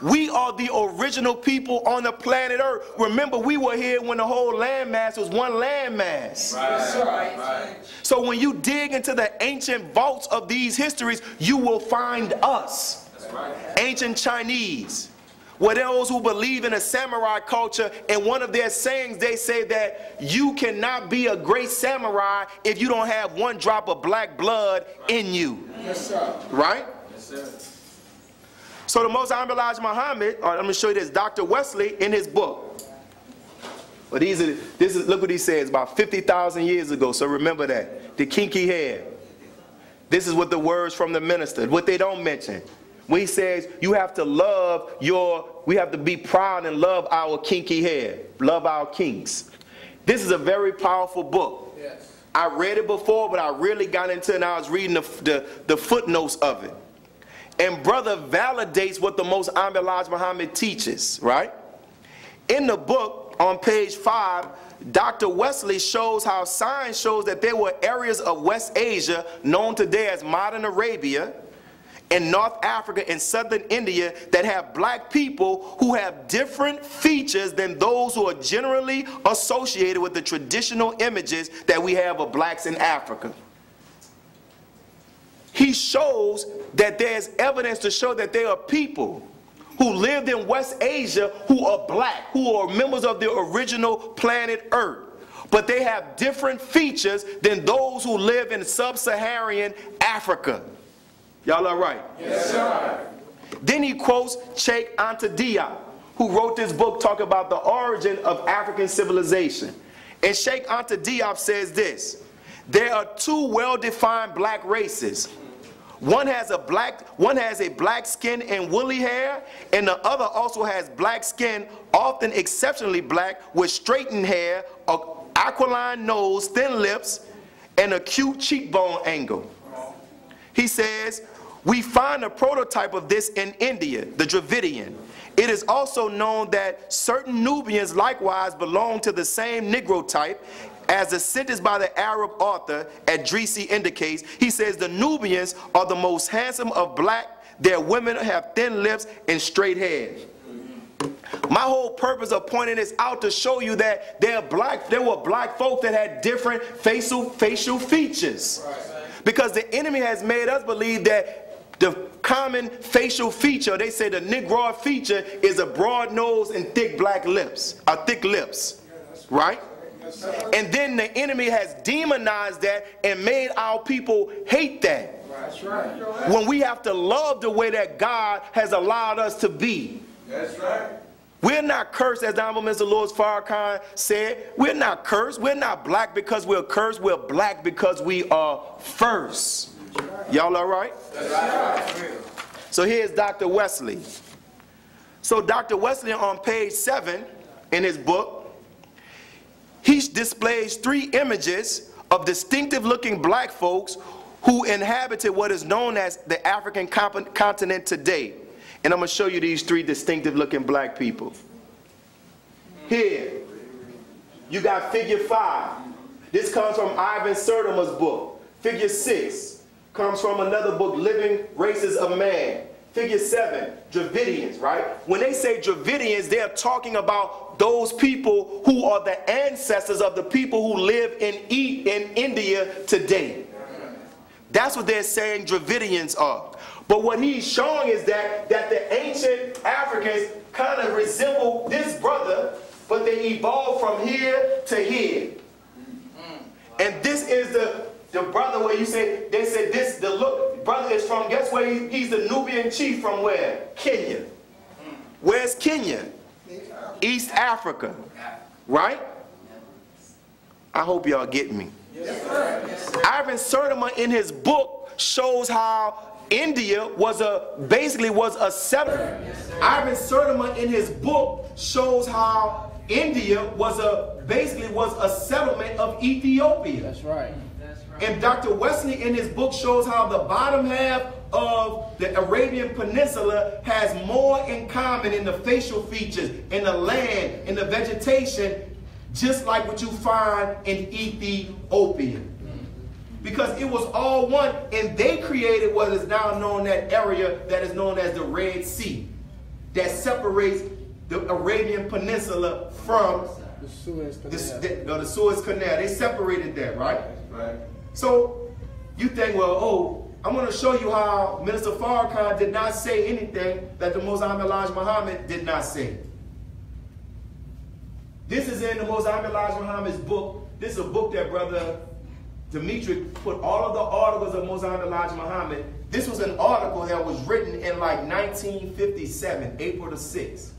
We are the original people on the planet Earth. Remember, we were here when the whole landmass was one landmass. Right. So when you dig into the ancient vaults of these histories, you will find us. Right. Ancient Chinese. Were those who believe in a samurai culture, and one of their sayings, they say that you cannot be a great samurai if you don't have one drop of black blood in you. Yes, sir. Right? Yes, sir. So the Most Honorable Elijah Muhammad, let me show you this, Dr. Wesley in his book. Well, look what he says, about 50,000 years ago, so remember that. The kinky hair. This is what the words from the minister, what they don't mention. When he says, you have to love we have to be proud and love our kinky hair, love our kinks. This is a very powerful book. Yes. I read it before, but I really got into it and I was reading the footnotes of it. And brother validates what the Most Honorable Elijah Muhammad teaches, right? In the book, on page 5, Dr. Wesley shows how science shows that there were areas of West Asia, known today as modern Arabia, and North Africa and southern India, that have black people who have different features than those who are generally associated with the traditional images that we have of blacks in Africa. He shows that there's evidence to show that there are people who lived in West Asia who are black, who are members of the original planet Earth. But they have different features than those who live in sub-Saharan Africa. Y'all all right? Yes, sir. Then he quotes Sheikh Anta Diop, who wrote this book talking about the origin of African civilization. And Sheikh Anta Diop says this: there are two well-defined black races. One has a black skin and woolly hair, and the other also has black skin, often exceptionally black, with straightened hair, an aquiline nose, thin lips, and acute cheekbone angle. He says, we find a prototype of this in India, the Dravidian. It is also known that certain Nubians likewise belong to the same Negro type. As the sentence by the Arab author Adrisi indicates, he says the Nubians are the most handsome of black. Their women have thin lips and straight hair. My whole purpose of pointing this out to show you that there were black folk that had different facial features. Because the enemy has made us believe that the common facial feature, they say the Negroid feature, is a broad nose and thick black lips, thick lips, right? And then the enemy has demonized that and made our people hate that. That's right. When we have to love the way that God has allowed us to be. That's right. We're not cursed, as the Honorable Mr. Louis Farrakhan said. We're not cursed. We're not black because we're cursed. We're black because we are first. Y'all all right? That's right. So here's Dr. Wesley. So Dr. Wesley on page 7 in his book, he displays 3 images of distinctive looking black folks who inhabited what is known as the African continent today. And I'm going to show you these 3 distinctive looking black people. Here, you got figure 5. This comes from Ivan Sertima's book. Figure 6 comes from another book, Living Races of Man. Figure 7, Dravidians, right? When they say Dravidians, they're talking about those people who are the ancestors of the people who live in India today. That's what they're saying Dravidians are. But what he's showing is that the ancient Africans kind of resemble this brother, but they evolved from here to here. And this is the brother where you say, they said this, the look, brother is from, guess where he's the Nubian chief from where? Kenya. Where's Kenya? East Africa. Right? I hope y'all get me. Yes, sir. Yes, sir. Ivan Sertima in his book shows how India basically was a settlement. Ivan Sertima in his book shows how India basically was a settlement of Ethiopia. That's right. And Dr. Wesley in his book shows how the bottom half of the Arabian Peninsula has more in common in the facial features, in the land, in the vegetation, just like what you find in Ethiopia. Because it was all one, and they created what is now known, that area that is known as the Red Sea, that separates the Arabian Peninsula from The Suez Canal. the Suez Canal. They separated that, right? Right. So you think, well, oh, I'm going to show you how Minister Farrakhan did not say anything that the Mosque Muhammad did not say. This is in the Mosque Muhammad's book. This is a book that Brother Dimitri put all of the articles of Mosque Muhammad. This was an article that was written in like 1957, April the 6th.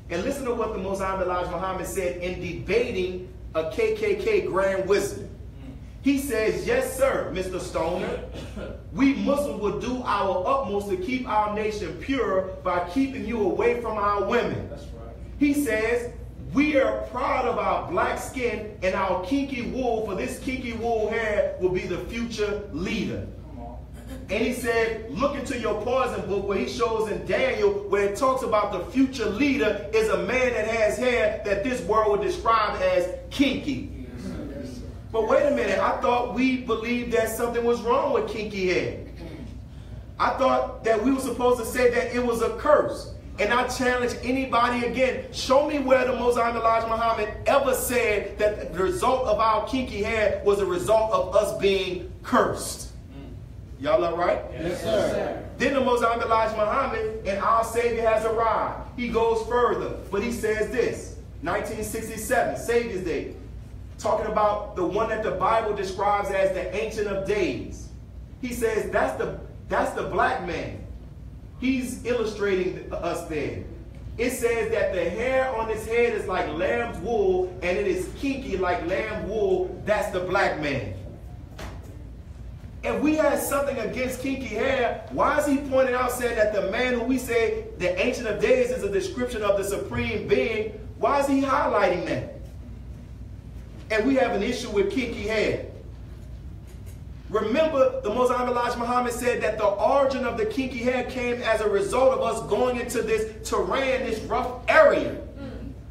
And listen to what the Mosque Muhammad said in debating a KKK Grand Wizard. He says, yes, sir, Mr. Stoner, we Muslims will do our utmost to keep our nation pure by keeping you away from our women. That's right. He says, we are proud of our black skin and our kinky wool, for this kinky wool hair will be the future leader. And he said, look into your poison book where he shows in Daniel where it talks about the future leader is a man that has hair that this world would describe as kinky. But wait a minute, I thought we believed that something was wrong with kinky hair. I thought that we were supposed to say that it was a curse. And I challenge anybody again, show me where the Mosque Muhammad ever said that the result of our kinky hair was a result of us being cursed. Y'all all right? Yes, sir. Then the Mosque Muhammad and our Savior has arrived. He goes further, but he says this, 1967, Savior's Day. Talking about the one that the Bible describes as the Ancient of Days. He says that's the black man. He's illustrating us there. It says that the hair on his head is like lamb's wool and it is kinky like lamb wool. That's the black man. If we had something against kinky hair, why is he pointing out saying that the man who we say the Ancient of Days is a description of the Supreme Being? Why is he highlighting that? And we have an issue with kinky hair. Remember, the Mosque Muhammad said that the origin of the kinky hair came as a result of us going into this terrain, this rough area.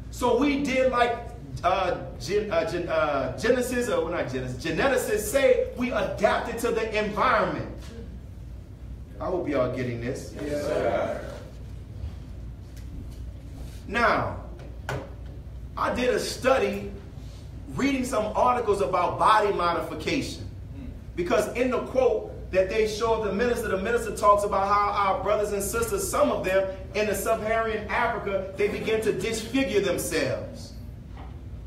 So we did like Genesis, or not Genesis, geneticists say we adapted to the environment. I hope y'all getting this. Yes, sir. Now, I did a study reading some articles about body modification. Because in the quote that they show the minister talks about how our brothers and sisters, some of them in the sub-Saharan Africa, they begin to disfigure themselves.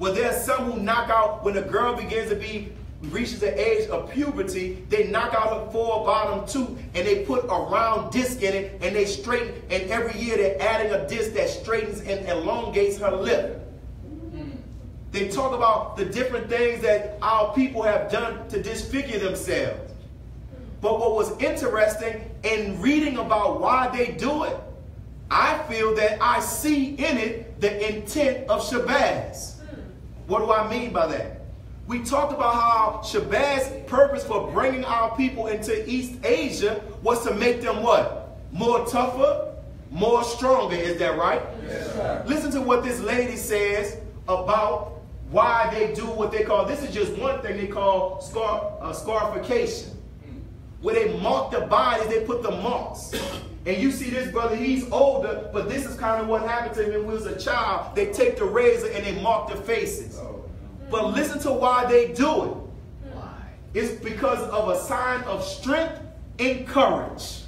Well, there's some who knock out when a girl begins to reaches the age of puberty, they knock out her fore bottom tooth and they put a round disc in it and they straighten, and every year they're adding a disc that straightens and elongates her lip. They talk about the different things that our people have done to disfigure themselves. But what was interesting in reading about why they do it, I feel that I see in it the intent of Shabazz. What do I mean by that? We talked about how Shabazz's purpose for bringing our people into East Asia was to make them what? More tougher, more stronger. Is that right? Yes, sir. Listen to what this lady says about why they do what they call, this is just one thing they call scarification. Where they mark the bodies, they put the marks. And you see this brother, he's older, but this is kind of what happened to him when he was a child. They take the razor and they mark the faces. But listen to why they do it. Why? It's because of a sign of strength and courage.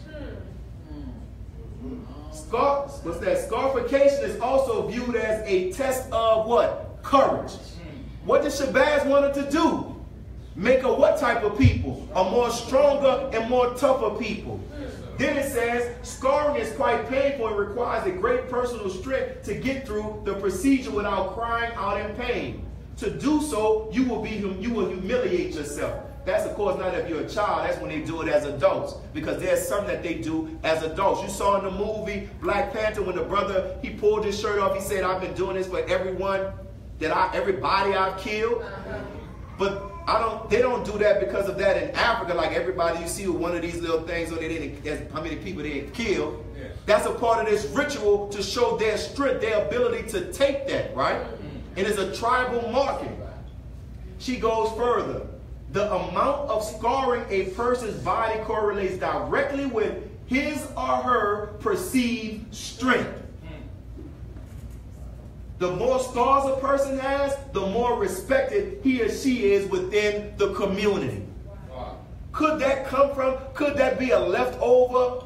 What's that? Scarification is also viewed as a test of what? Courage. What did Shabazz wanted to do? Make a what type of people? A more stronger and more tougher people. Then it says, scarring is quite painful and requires a great personal strength to get through the procedure without crying out in pain. To do so, you will humiliate yourself. That's, of course, not if you're a child. That's when they do it as adults. Because there's some that they do as adults. You saw in the movie Black Panther when the brother, he pulled his shirt off. He said, I've been doing this for everybody I've killed. But they don't do that because of that in Africa. Like everybody you see with one of these little things, or how many people they killed. Yeah. That's a part of this ritual to show their strength, their ability to take that, right? And it's a tribal marking. She goes further. The amount of scarring a person's body correlates directly with his or her perceived strength. The more scars a person has, the more respected he or she is within the community. Could that come from, could that be a leftover,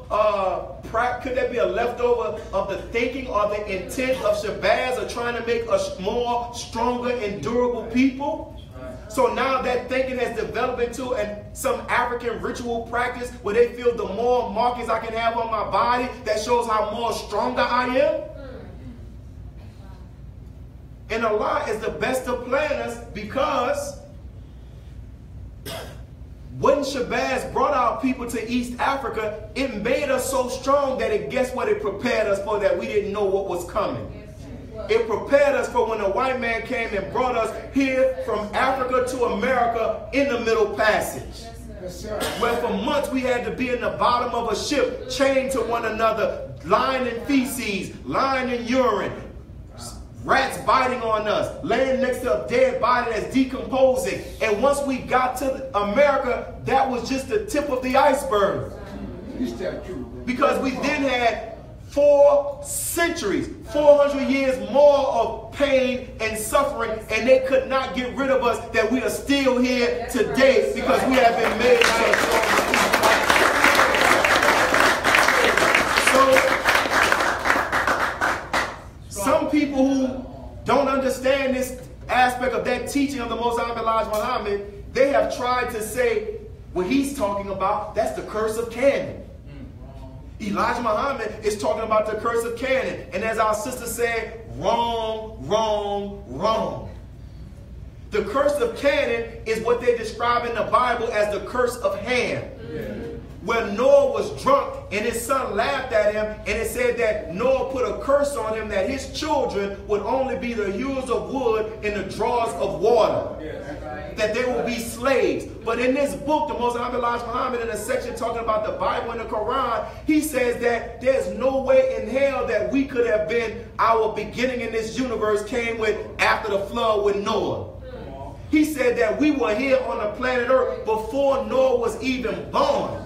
could that be a leftover of the thinking or the intent of Shabazz of trying to make us more stronger and durable people? So now that thinking has developed into some African ritual practice where they feel the more markings I can have on my body, that shows how more stronger I am. And Allah is the best of planners, because when Shabazz brought our people to East Africa, it made us so strong that guess what it prepared us for, that we didn't know what was coming. It prepared us for when a white man came and brought us here from Africa to America in the Middle Passage. Where for months we had to be in the bottom of a ship, chained to one another, lying in feces, lying in urine, rats biting on us, laying next to a dead body that's decomposing. And once we got to America, that was just the tip of the iceberg. Because we then had 4 centuries, 400 years more of pain and suffering, and they could not get rid of us, that we are still here today because we have been made so some people who don't understand this aspect of that teaching of the Most High Elijah Muhammad, they have tried to say what he's talking about, that's the curse of Canaan. Elijah Muhammad is talking about the curse of Canaan. And as our sister said, wrong, wrong, wrong. The curse of Canaan is what they describe in the Bible as the curse of Ham. Where Noah was drunk and his son laughed at him, and it said that Noah put a curse on him that his children would only be the hewers of wood and the drawers of water. That they will be slaves. But in this book, the Most High Elijah Muhammad, in a section talking about the Bible and the Quran, he says that there's no way in hell that we could have been, our beginning in this universe came with after the flood with Noah. He said that we were here on the planet Earth before Noah was even born.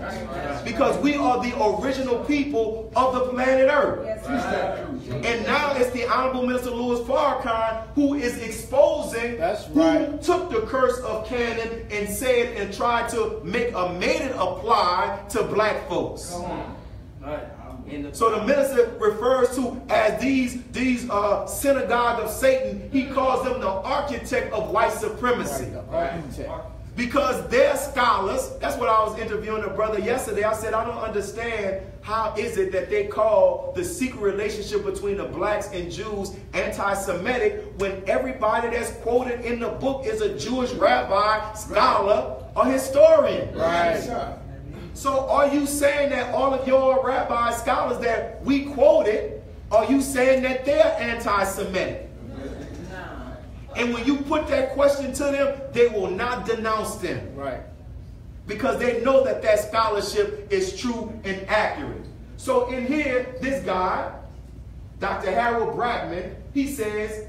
Because we are the original people of the planet Earth. And now it's the Honorable Minister Louis Farrakhan who is exposing who took the curse of Canaan and said and tried to made it apply to black folks. So the minister refers to as these synagogue of Satan. He calls them the architect of white supremacy. Because they're scholars. That's what I was interviewing a brother yesterday. I said, I don't understand how is it that they call the secret relationship between the blacks and Jews anti-Semitic when everybody that's quoted in the book is a Jewish rabbi, scholar, or historian. Right. So are you saying that all of your rabbi scholars that we quoted, are you saying that they're anti-Semitic? And when you put that question to them, they will not denounce them. Right. Because they know that that scholarship is true and accurate. So in here, this guy, Dr. Harold Bradman, he says,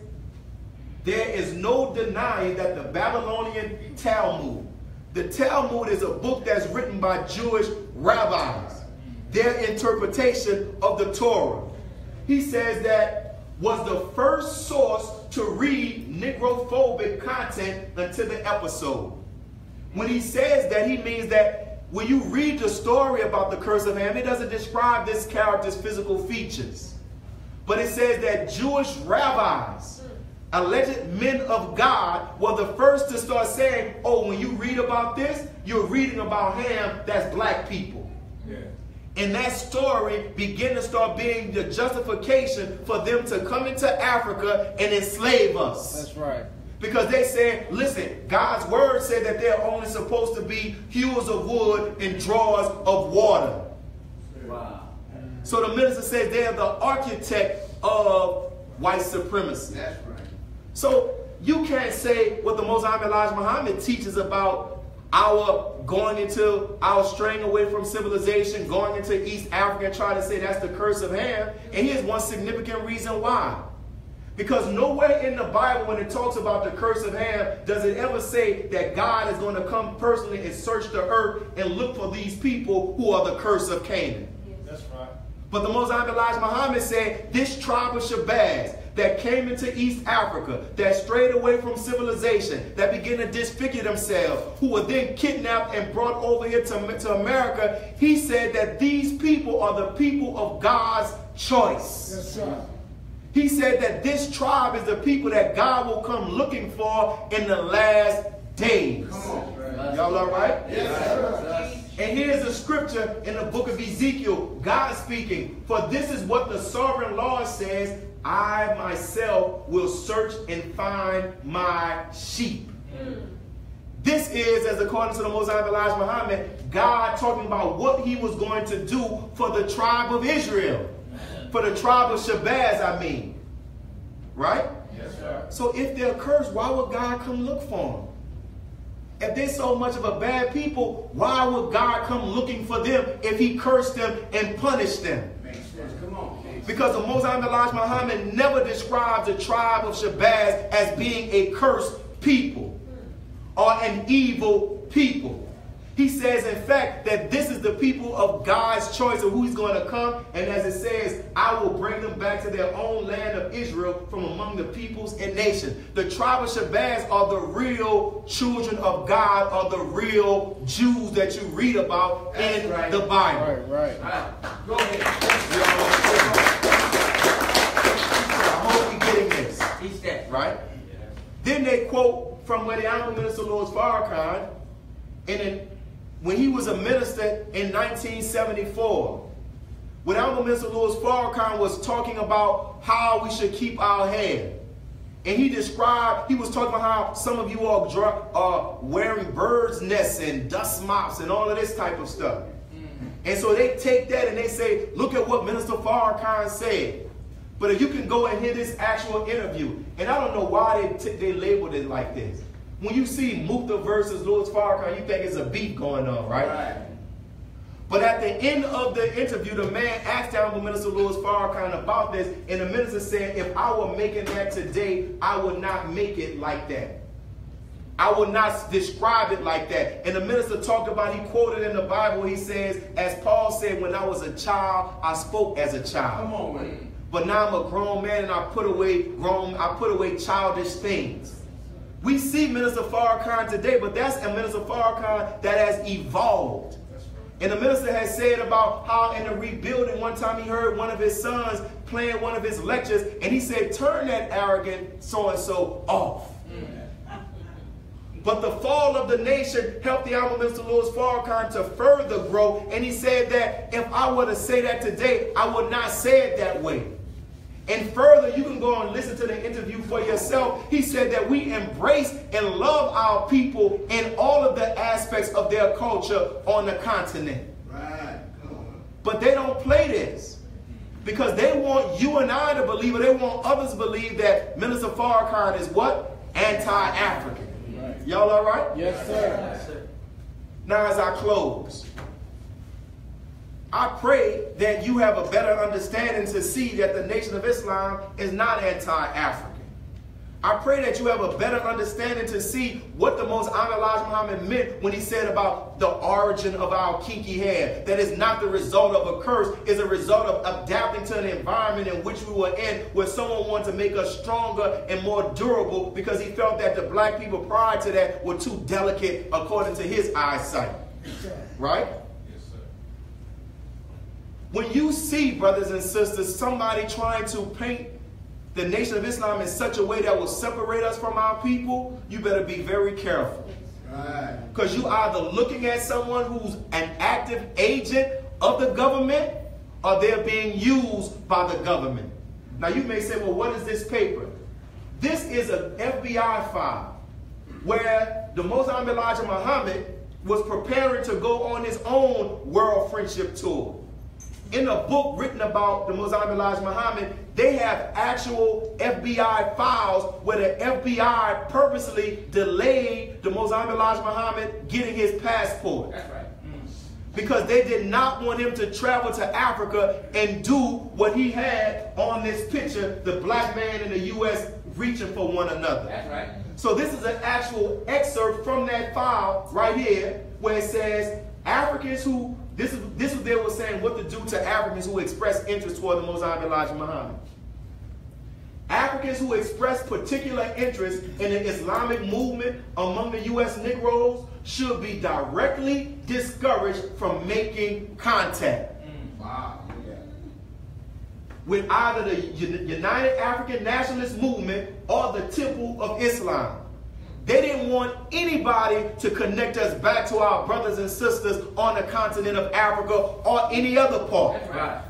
there is no denying that the Babylonian Talmud, the Talmud is a book that's written by Jewish rabbis, their interpretation of the Torah. He says that was the first source to read negrophobic content until the episode. When he says that, he means that when you read the story about the curse of Ham, it doesn't describe this character's physical features. But it says that Jewish rabbis, alleged men of God, were the first to start saying, oh, when you read about this, you're reading about Ham, that's black people. Yeah. And that story began to start being the justification for them to come into Africa and enslave us. That's right. Because they said, listen, God's word said that they're only supposed to be hewers of wood and drawers of water. Wow. So the minister says they're the architect of white supremacy. That's right. So you can't say what the Most High Elijah Muhammad teaches about our going into our straying away from civilization, going into East Africa and trying to say that's the curse of Ham. And here's one significant reason why. Because nowhere in the Bible when it talks about the curse of Ham does it ever say that God is going to come personally and search the earth and look for these people who are the curse of Canaan. That's right. But the Most High Elijah Muhammad said this tribe of Shabazz that came into East Africa, that strayed away from civilization, that began to disfigure themselves, who were then kidnapped and brought over here to America, he said that these people are the people of God's choice. Yes, sir. He said that this tribe is the people that God will come looking for in the last days. Y'all all right? Yes, sir. And here's a scripture in the book of Ezekiel, God speaking, for this is what the sovereign Lord says, I myself will search and find my sheep. This is, as according to the Most High Elijah Muhammad, God talking about what he was going to do for the tribe of Israel. For the tribe of Shabazz, I mean. Right? Yes, sir. So if they're cursed, why would God come look for them? If they're so much of a bad people, why would God come looking for them if he cursed them and punished them? Come on. Because the Most High Elijah Muhammad never describes the tribe of Shabazz as being a cursed people or an evil people. He says, in fact, that this is the people of God's choice of who he's going to come. And as it says, I will bring them back to their own land of Israel from among the peoples and nations. The tribe of Shabazz are the real children of God, are the real Jews that you read about in the Bible. Right. Go ahead. I hope you're getting this. He's dead. Right? Then they quote from where the Honorable Minister Louis Farrakhan, when he was a minister in 1974, when Honorable Minister Louis Farrakhan was talking about how we should keep our hair. And he was talking about how some of you are wearing bird's nests and dust mops and all of this type of stuff. And so they take that and they say, look at what Minister Farrakhan said. But if you can go and hear this actual interview, and I don't know why they labeled it like this. When you see Mutha versus Louis Farrakhan, you think it's a beef going on, right? But at the end of the interview, the man asked the Honorable Minister Louis Farrakhan about this, and the minister said, if I were making that today, I would not make it like that. I would not describe it like that. And the minister talked about, he quoted in the Bible, he says, as Paul said, when I was a child, I spoke as a child. Come on, man. But now I'm a grown man and I put away childish things. We see Minister Farrakhan today, but that's a Minister Farrakhan that has evolved. And the minister had said about how in the rebuilding, one time he heard one of his sons playing one of his lectures, and he said, turn that arrogant so-and-so off. But the fall of the nation helped the Honorable Minister Louis Farrakhan to further grow, and he said that if I were to say that today, I would not say it that way. And further, you can go and listen to the interview for yourself. He said that we embrace and love our people in all of the aspects of their culture on the continent. Right. But they don't play this because they want you and I to believe, or they want others to believe that Minister Farrakhan is what? Anti-African. Right. Y'all all right? Yes, sir. Now as I close, I pray that you have a better understanding to see that the Nation of Islam is not anti-African. I pray that you have a better understanding to see what the Most Honored Elijah Muhammad meant when he said about the origin of our kinky hair. That is not the result of a curse, it's a result of adapting to an environment in which we were in, where someone wanted to make us stronger and more durable because he felt that the black people prior to that were too delicate according to his eyesight. Right? When you see, brothers and sisters, somebody trying to paint the Nation of Islam in such a way that will separate us from our people, you better be very careful. Because you either looking at someone who's an active agent of the government, or they're being used by the government. Now you may say, well, what is this paper? This is an FBI file where the Most Honored Elijah Muhammad was preparing to go on his own World Friendship Tour. In a book written about the Most Honored Elijah Muhammad, they have actual FBI files where the FBI purposely delayed the Most Honored Elijah Muhammad getting his passport. That's right. Because they did not want him to travel to Africa and do what he had on this picture, the black man in the U.S. reaching for one another. That's right. So this is an actual excerpt from that file right here where it says, Africans who, this is they were saying what to do to Africans who express interest toward the Most Honored Elijah Muhammad. Africans who express particular interest in the Islamic movement among the U.S. Negroes should be directly discouraged from making contact with either the United African Nationalist Movement or the Temple of Islam. They didn't want anybody to connect us back to our brothers and sisters on the continent of Africa or any other part. Right.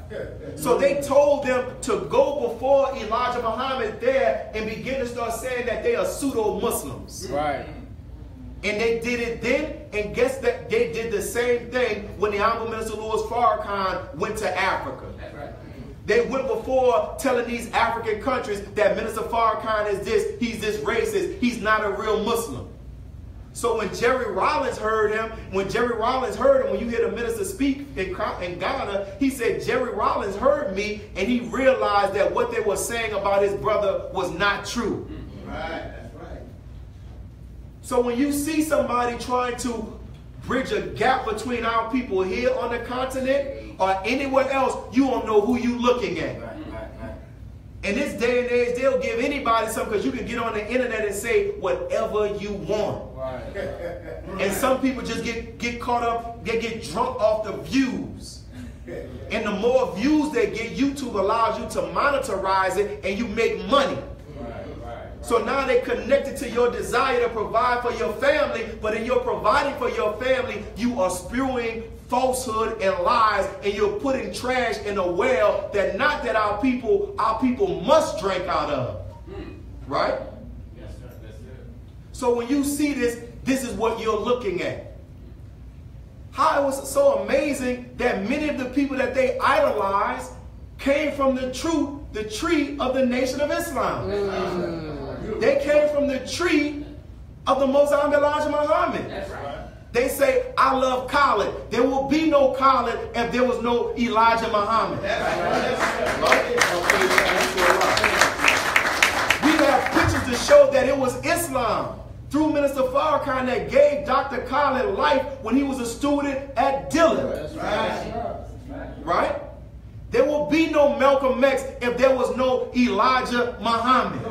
So they told them to go before Elijah Muhammad there and begin to start saying that they are pseudo-Muslims. Right. And they did it then, and guess that they did the same thing when the Honorable Minister Louis Farrakhan went to Africa. That's right. They went before telling these African countries that Minister Farrakhan is this, he's this racist, he's not a real Muslim. So when Jerry Rollins heard him, when you hear the minister speak in Ghana, he said, Jerry Rollins heard me, and he realized that what they were saying about his brother was not true. Right, that's right. So when you see somebody trying to bridge a gap between our people here on the continent or anywhere else, you don't know who you looking at. In this day and age, they'll give anybody something because you can get on the internet and say whatever you want. And some people just get caught up, they get drunk off the views. And the more views they get, YouTube allows you to monetize it and you make money. So now they're connected to your desire to provide for your family, but in your providing for your family, you are spewing falsehood and lies, and you're putting trash in a well that not that our people must drink out of. Right? Yes, sir. That's it. So when you see this, this is what you're looking at. How it was so amazing that many of the people that they idolized came from the tree of the Nation of Islam. They came from the tree of the Most Honored Elijah Muhammad. That's right. They say, I love Khalid. There will be no Khalid if there was no Elijah Muhammad. That's right. We have pictures to show that it was Islam through Minister Farrakhan that gave Dr. Khalid life when he was a student at Dillon. That's right. Right? There will be no Malcolm X if there was no Elijah Muhammad.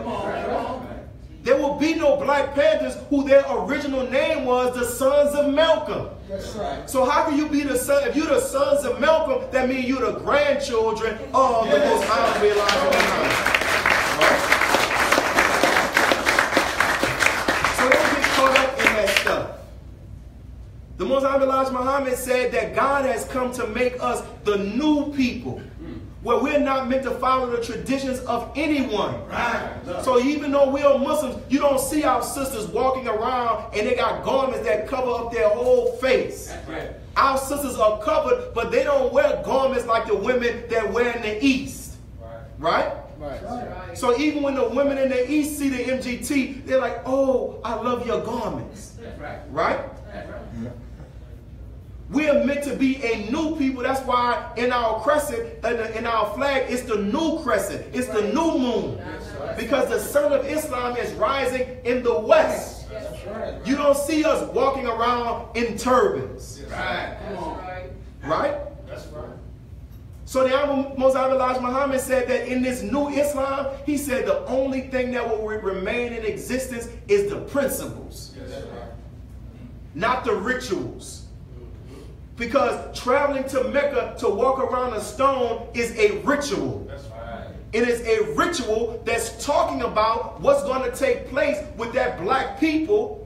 There will be no Black Panthers who their original name was the Sons of Malcolm. That's right. So how can you be the son? If you're the Sons of Malcolm, that means you're the grandchildren of the Most Honorable Elijah Muhammad. Right? So don't get caught up in that stuff. The Most Honorable Elijah Muhammad said that God has come to make us the new people, where we're not meant to follow the traditions of anyone. Right. So even though we are Muslims, you don't see our sisters walking around and they got garments that cover up their whole face. Right. Our sisters are covered, but they don't wear garments like the women that wear in the East. Right? Right? Right. So even when the women in the East see the MGT, they're like, oh, I love your garments. Right? Right? We are meant to be a new people. That's why in our crescent, in our flag, it's the new crescent. It's the new moon. Because the sun of Islam is rising in the west. You don't see us walking around in turbans. Right? That's right. So the Most Honorable Elijah Muhammad said that in this new Islam, he said the only thing that will remain in existence is the principles, not the rituals. Because traveling to Mecca to walk around a stone is a ritual. That's right. It is a ritual that's talking about what's going to take place with that black people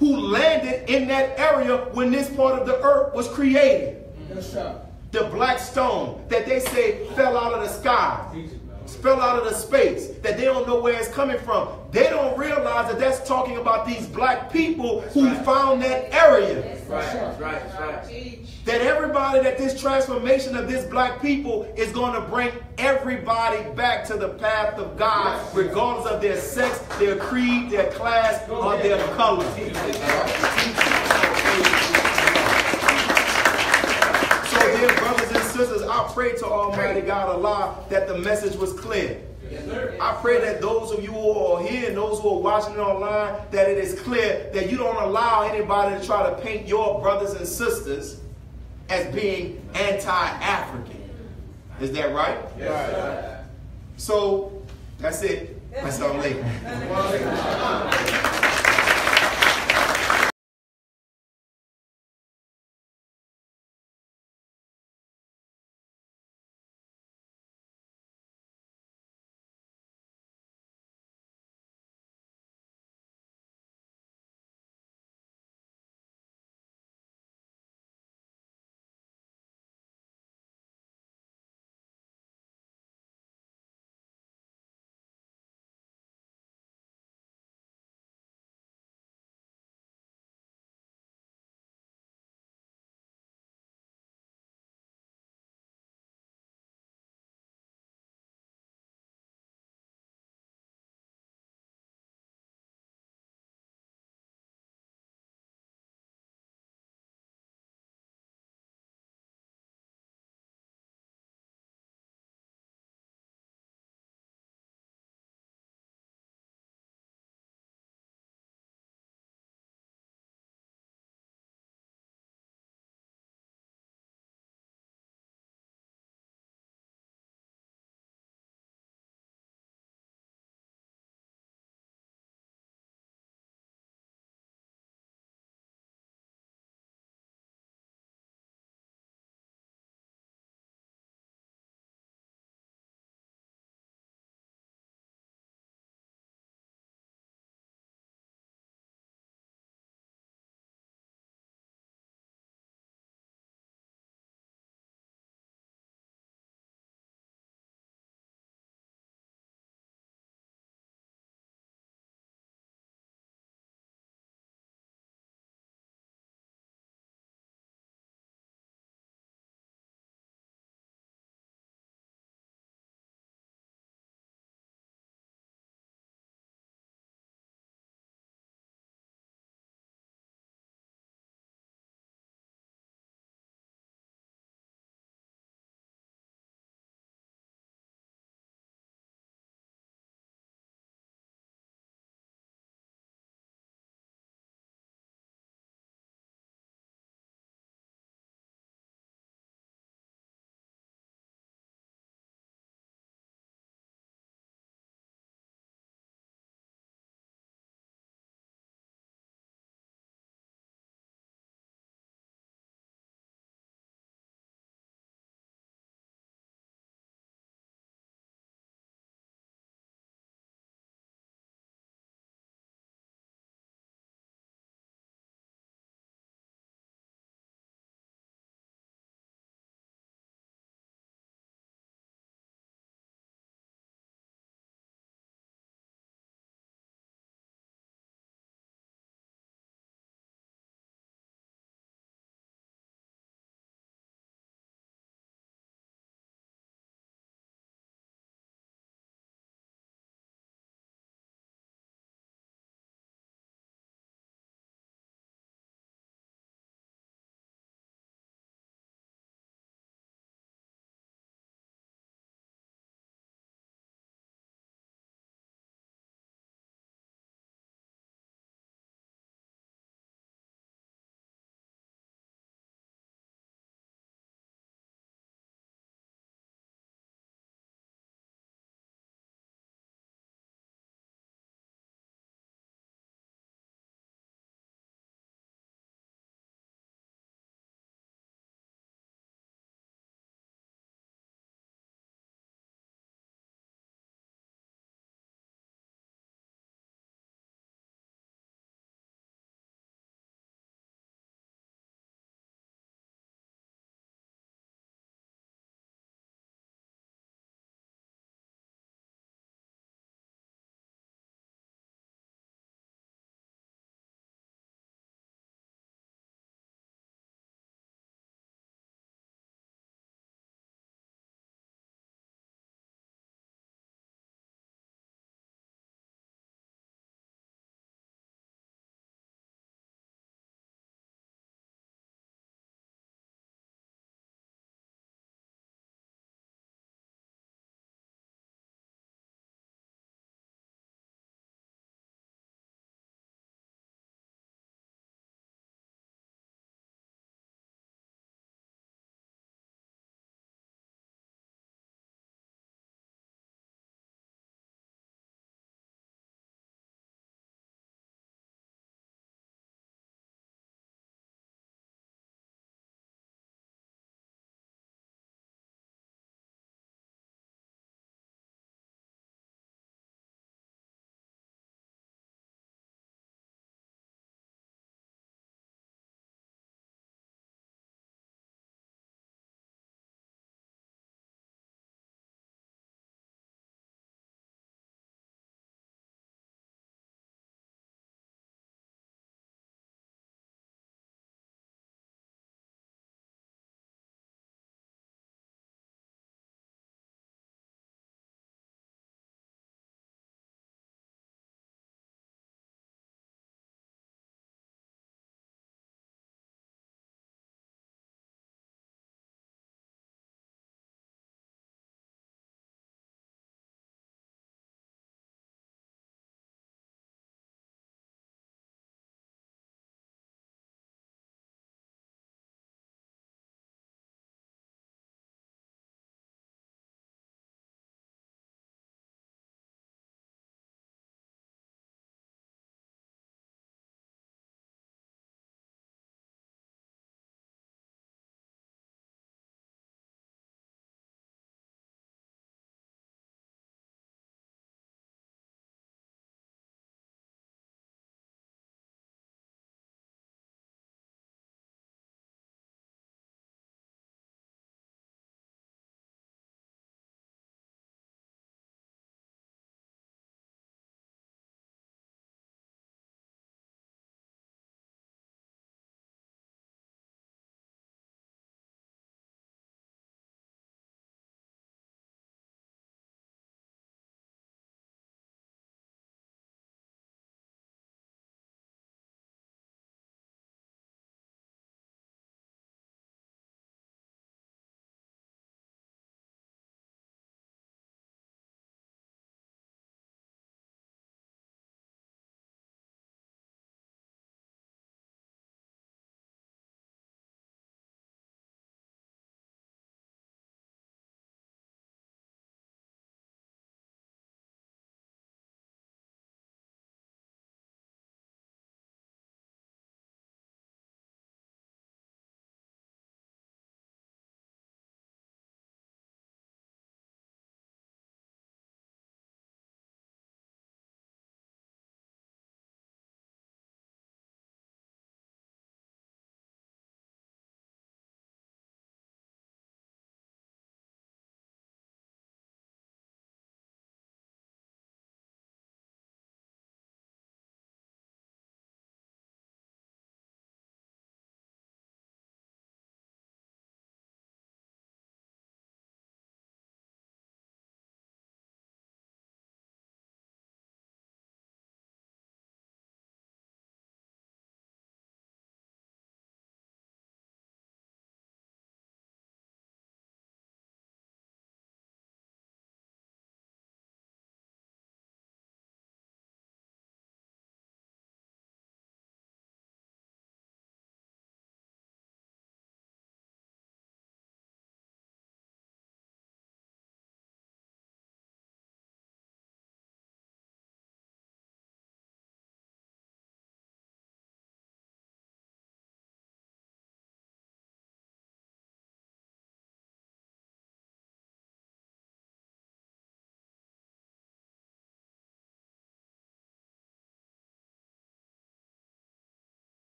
who landed in that area when this part of the earth was created. Yes, sir. The black stone that they say fell out of the sky, fell out of the space, that they don't know where it's coming from. They don't realize that that's talking about these black people who found that area. Right. That everybody, that this transformation of this black people is going to bring everybody back to the path of God, regardless of their sex, their creed, their class, or their color. So dear brothers and sisters, I pray to Almighty God Allah that the message was clear. I pray that those of you who are here and those who are watching it online, that it is clear that you don't allow anybody to try to paint your brothers and sisters as being anti-African. Is that right? Yes. So, that's it. That's all later.